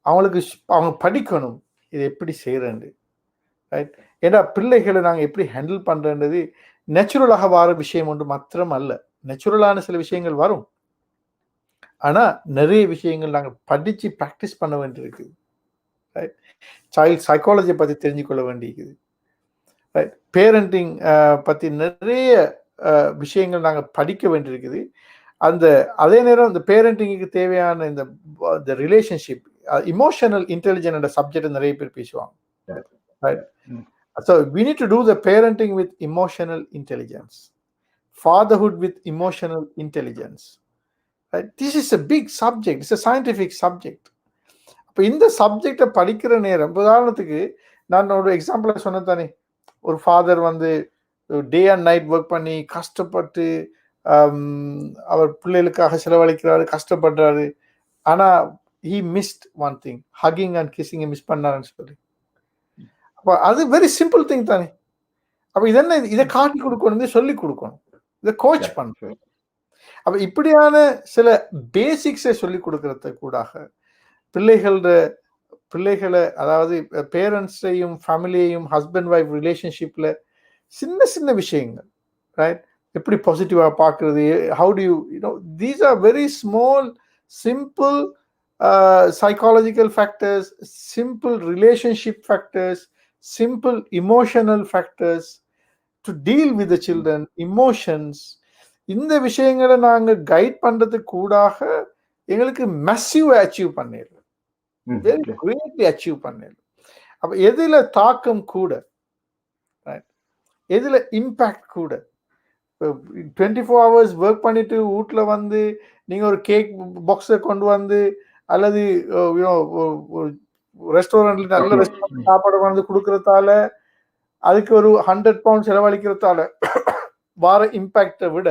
அவங்க படிக்கணும் இதை எப்படி செய்யறது, right? ஏன்னா பிள்ளைகளை நாங்கள் எப்படி ஹேண்டில் பண்றன்றது நேச்சுரலாக வர விஷயம் ஒன்று மாத்திரம் அல்ல. நேச்சுரலான சில விஷயங்கள் வரும், ஆனா நிறைய விஷயங்கள் நாங்கள் படிச்சு ப்ராக்டிஸ் பண்ண வேண்டியிருக்குது, ரைட்? சைல்ட் சைக்காலஜியை பற்றி தெரிஞ்சுக்கொள்ள வேண்டியிருக்குது, ரைட்? பேரண்டிங் பற்றி நிறைய விஷயங்கள் நாங்கள் படிக்க வேண்டியிருக்குது. அதே நேரம் இந்த பேரண்டிங்க்கு தேவையான இந்த ரிலேஷன்ஷிப், இமோஷனல் இன்டெலிஜென்ஸ் என்ற சப்ஜெக்ட் நிறைய பேர் பேசுவாங்க, right? So we need to do the parenting with emotional intelligence, fatherhood with emotional intelligence, right? This is a big subject, it's a scientific subject. அப்போ இந்த சப்ஜெக்டை படிக்கிற நேரம், உதாரணத்துக்கு நான் ஒரு எக்ஸாம்பிள சொன்னதானே, ஒரு ஃபாதர் வந்து டே அண்ட் நைட் ஒர்க் பண்ணி கஷ்டப்பட்டு அவர் பிள்ளைகளுக்காக செலவழிக்கிறாரு, கஷ்டப்படுறாரு. ஆனா he missed one thing, hugging and kissing miss பண்ணாருன்னு சொல்லி. அப்போ அது வெரி சிம்பிள் திங் தானே. அப்போ இதை காட்டி கொடுக்கணும், சொல்லி கொடுக்கணும், இதை கோச் பண்ணணும். அப்போ இப்படியான சில பேசிக்ஸை சொல்லி கொடுக்கறது கூடாக பிள்ளைகளை, அதாவது பேரண்ட்ஸையும் ஃபேமிலியையும் ஹஸ்பண்ட் ஒய்ஃப் ரிலேஷன்ஷிப்ல சின்ன சின்ன விஷயங்கள், ரைட்? எப்படி பாசிட்டிவா பார்க்கறது, how to these are very small simple psychological factors, simple relationship factors, simple emotional factors to deal with the children emotions. இந்த விஷயங்களை நாங்கள் கைட் பண்றது கூடாக எங்களுக்கு மெசிவ் அச்சீவ் பண்ணிடுறோம். வெரி கிரேட்லி அச்சீவ் பண்ணேன். அப்ப எதுல தாக்கம் கூட, எதுல இம்பாக்ட் கூட? 24 hours ஒர்க் பண்ணிட்டு வீட்டுல வந்து நீங்க ஒரு கேக் பாக்ஸை கொண்டு வந்து அல்லது ரெஸ்டாரண்ட்ல நல்ல ரெஸ்டாரண்ட் சாப்பாடு வந்து கொடுக்கறதால அதுக்கு ஒரு 100 பவுண்ட் செலவழிக்கிறதால வார இம்பாக்டை விட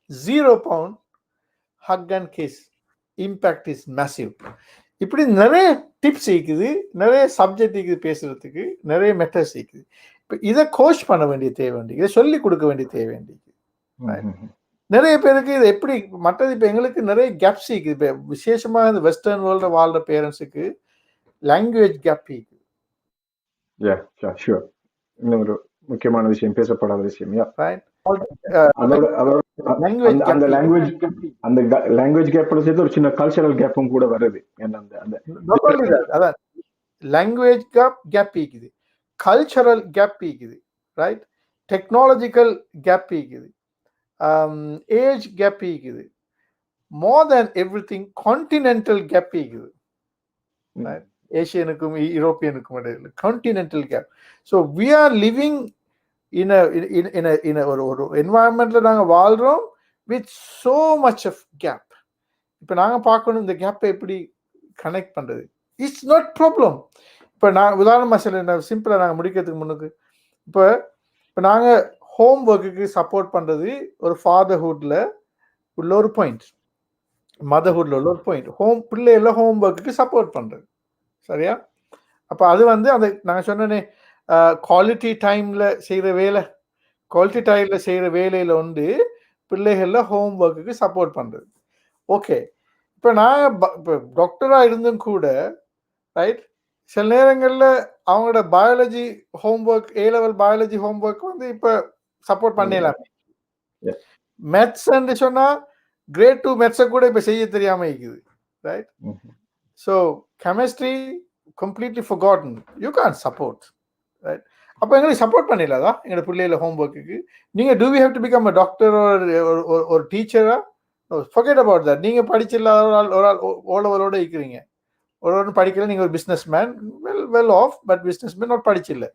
0 pound hug and kiss impact is massive. இப்படி நிறைய டிப்ஸ் இருக்குது, நிறைய சப்ஜெக்ட் இருக்குது பேசுறதுக்கு, நிறைய மெத்தட்ஸ் இருக்குது. இப்போ இதை கோச் பண்ண வேண்டிய தேவை வேண்டி, இதை சொல்லி கொடுக்க வேண்டிய தேவை வேண்டி. நிறைய பேருக்கு இது எப்படி மற்றது இப்போ எங்களுக்கு நிறைய கேப்ஸ் இருக்குது. இப்போ விசேஷமாக இந்த வெஸ்டர்ன் வேர்ல்டில் வாழ்ற பேரண்ட்ஸுக்கு லாங்குவேஜ் கேப் இருக்குது. இன்னொரு முக்கியமான விஷயம், பேசப்படாத விஷயம். லாங்குவேஜ் கேப்போட சேர்த்து ஒரு சின்ன கல்ச்சரல் கேப்பும் கூட வருது. அதான் லாங்குவேஜ் கேப் இருக்குது, கல்ச்சரல் கேப் இருக்குது, ரைட்? டெக்னாலஜிக்கல் கேப் இருக்குது, ஏஜ் கேப் இருக்குது, more than everything continental gap இருக்குது. ஏசியனுக்கும் யூரோப்பியனுக்கும் இடையில continental gap. So we are living ஒரு என்வாயன்மெண்ட்ல நாங்கள் வாழ்றோம் with so much of gap. இப்போ நாங்கள் பார்க்கணும் இந்த கேப்பை எப்படி கனெக்ட் பண்றது. It's not problem. இப்போ நான் உதாரணமாக சில சிம்பிளாக நாங்கள் முடிக்கிறதுக்கு முன்னுக்கு இப்போ நாங்கள் ஹோம் ஒர்க்குக்கு சப்போர்ட் பண்ணுறது ஒரு ஃபாதர்ஹுட்ல உள்ள ஒரு பாயிண்ட், மதர்ஹுட்ல உள்ள ஒரு பாயிண்ட். பிள்ளைகள ஹோம் ஒர்க்குக்கு சப்போர்ட் பண்ணுறது, சரியா? அப்போ அது வந்து அந்த நாங்கள் சொன்னேனே குவாலிட்டி டைமில் செய்கிற வேலை, குவாலிட்டி டைமில் செய்கிற வேலையில் வந்து பிள்ளைகளில் ஹோம் ஒர்க்குக்கு சப்போர்ட் பண்ணுறது. ஓகே, இப்போ நான் இப்போ டாக்டராக இருந்தும் கூட, ரைட், சில நேரங்களில் அவங்களோட biology home work, A level biology home work வந்து இப்போ சப்போர்ட் பண்ணிடலாமே. மேத்ஸ்ன்னு சொன்னால் கிரேட் 2 மேத்ஸை கூட இப்போ செய்ய தெரியாமல் இருக்குது, right? So chemistry completely forgotten, you can't support, right? அப்போ எங்களுக்கு சப்போர்ட் பண்ணிடலாதா எங்களோட பிள்ளைகள ஹோம் ஒர்க்குக்கு? நீங்கள் do we have to become a doctor or டீச்சரா? forget about that. நீங்கள் படிச்சிடலாம், ஒரு ஆள் ஓலவரோட இருக்கிறீங்க, ஒரு படிக்கல, நீங்கள் ஒரு business man, well off, but business man ஒரு படிச்சில்ல,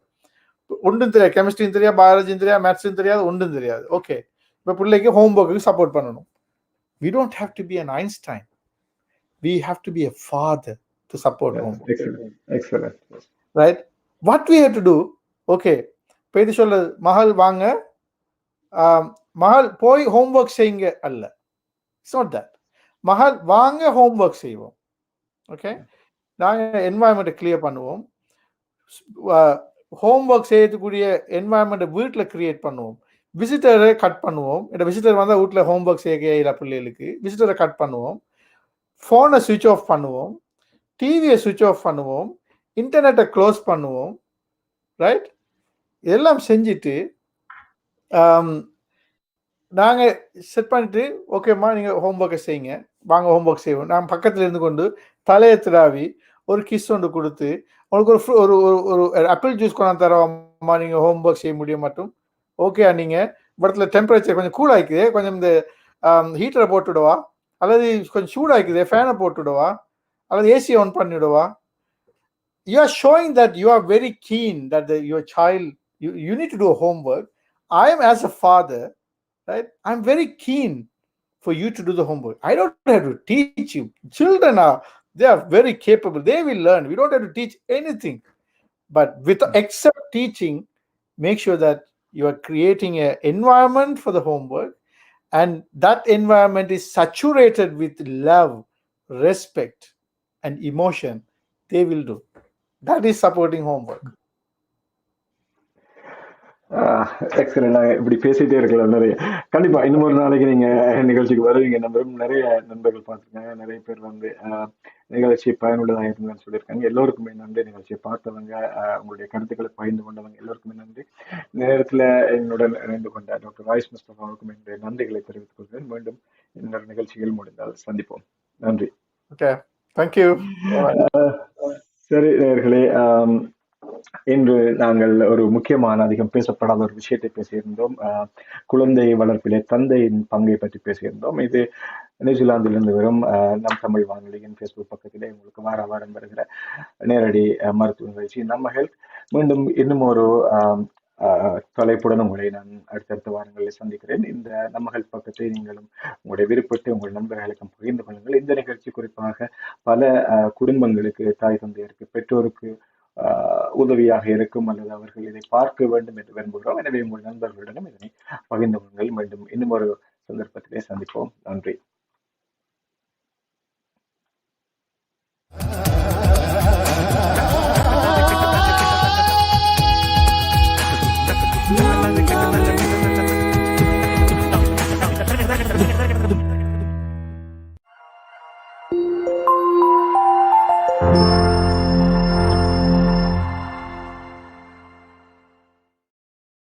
ஒன்றும் தெரியாது, கெமிஸ்ட்ரியும் தெரியாது, பயாலஜியும் தெரியாது, மேத்ஸும் தெரியாது, ஒன்றும் தெரியாது. ஓகே, இப்போ பிள்ளைக்கு ஹோம் ஒர்க்குக்கு சப்போர்ட் பண்ணணும். we don't have to be an Einstein, we have to be a father to support home. Excellent. Right? What we have to do, okay, பேதி சொல்ல மகள் வாங்க, மகள் போய் ஹோம்ஒர்க் செய்யுங்க அல்ல, இட்ஸ் நாட் தட். மகள் வாங்க ஹோம்ஒர்க் செய்வோம். ஓகே, நாங்கள் என்வாயன்மெண்ட்டை கிளியர் பண்ணுவோம், ஹோம்ஒர்க் செய்யக்கூடிய என்வாயன்மெண்ட்டை வீட்டில் கிரியேட் பண்ணுவோம், விசிட்டரை கட் பண்ணுவோம். இந்த விசிட்டர் வந்தால் வீட்டில் ஹோம்ஒர்க் செய்ய பிள்ளைகளுக்கு விசிட்டரை கட் பண்ணுவோம், ஃபோனை சுவிட்ச் ஆஃப் பண்ணுவோம், டிவியை சுவிட்ச் ஆஃப் பண்ணுவோம், இன்டர்நெட்டை க்ளோஸ் பண்ணுவோம், ரைட்? இதெல்லாம் செஞ்சுட்டு நாங்கள் செட் பண்ணிட்டு, ஓகேம்மா நீங்கள் ஹோம்ஒர்க்கை செய்யுங்க, வாங்க ஹோம்ஒர்க் செய்வோம். நாங்கள் பக்கத்தில் இருந்து கொண்டு தலையை திராவி ஒரு கிஸ் ஒன்று கொடுத்து, உங்களுக்கு ஒரு ஒரு ஆப்பிள் ஜூஸ் கொண்டாந்து தரோம்மா, நீங்கள் ஹோம்ஒர்க் செய்ய முடிய மாட்டோம். ஓகே, நீங்கள் இடத்துல டெம்பரேச்சர் கொஞ்சம் கூல் ஆகிக்குது, கொஞ்சம் இந்த ஹீட்டரை போட்டுவிடவா, அல்லது கொஞ்சம் சூடாகிக்குது ஃபேனை போட்டுவிடவா, அல்லது ஏசி ஆன் பண்ணிவிடவா? You are showing that you are very keen that your child, you need to do a homework. I am, as a father, right, I'm very keen for you to do the homework. I don't have to teach you. Children they are very capable, they will learn. We don't have to teach anything, but except teaching, make sure that you are creating an environment for the homework, and that environment is saturated with love, respect and emotion. They will do. That is supporting homework. Excellent. இப்படி பேசிட்டே இருக்கலாம் நிறைய. கண்டிப்பா இன்னும் ஒரு நாளைக்கு நீங்க நிகழ்ச்சிக்கு வருவீங்க நம்பரும். நிறைய நண்பர்கள் பார்த்துருக்காங்க, நிறைய பேர் வந்து நிகழ்ச்சி பயனுள்ளதாக இருந்ததுன்னு சொல்லியிருக்காங்க. எல்லோருக்குமே நன்றி. நிகழ்ச்சியை பார்த்தவங்க, உங்களுடைய கருத்துக்களை பகிர்ந்து கொண்டவங்க எல்லோருக்குமே நன்றி. நேரத்தில் என்னுடன் இணைந்து கொண்ட டாக்டர் வாய்ஸ் முஸ்தபாவுக்கும் என்னுடைய நன்றிகளை தெரிவித்துக் கொள்கிறேன். மீண்டும் இன்னொரு நிகழ்ச்சிகள் முடிந்தால் சந்திப்போம். நன்றி. Okay, thank you. சரி நேயர்களே, இன்று நாங்கள் ஒரு முக்கியமான அதிகம் பேசப்படாத ஒரு விஷயத்தை பேசியிருந்தோம். குழந்தை வளர்ப்பிலே தந்தையின் பங்கை பற்றி பேசியிருந்தோம். இது நியூசிலாந்திலிருந்து வரும் நம் தமிழ் வானொலியின் ஃபேஸ்புக் பக்கத்திலே உங்களுக்கு வார வாரம் வருகிற நேரடி மருத்துவ நிகழ்ச்சி நம்ம ஹெல்த். மீண்டும் இன்னும் ஒரு தலைப்புடன் உங்களை நான் அடுத்தடுத்த வாரங்களில் சந்திக்கிறேன். இந்த நம்ம ஹெல்த் பக்கத்தை நீங்களும் உங்களுடைய விருப்பத்தை உங்கள் நண்பர்களுக்கும் பகிர்ந்து கொள்ளுங்கள். இந்த நிகழ்ச்சி குறிப்பாக பல குடும்பங்களுக்கு, தாய் தந்தையருக்கு, பெற்றோருக்கு உதவியாக இருக்கும், அல்லது அவர்கள் இதை பார்க்க வேண்டும் என்று விரும்புகிறோம். எனவே உங்கள் நண்பர்களுடனும் இதனை பகிர்ந்து கொள்ளுங்கள். மீண்டும் இன்னும் ஒரு சந்தர்ப்பத்திலே சந்திப்போம். நன்றி.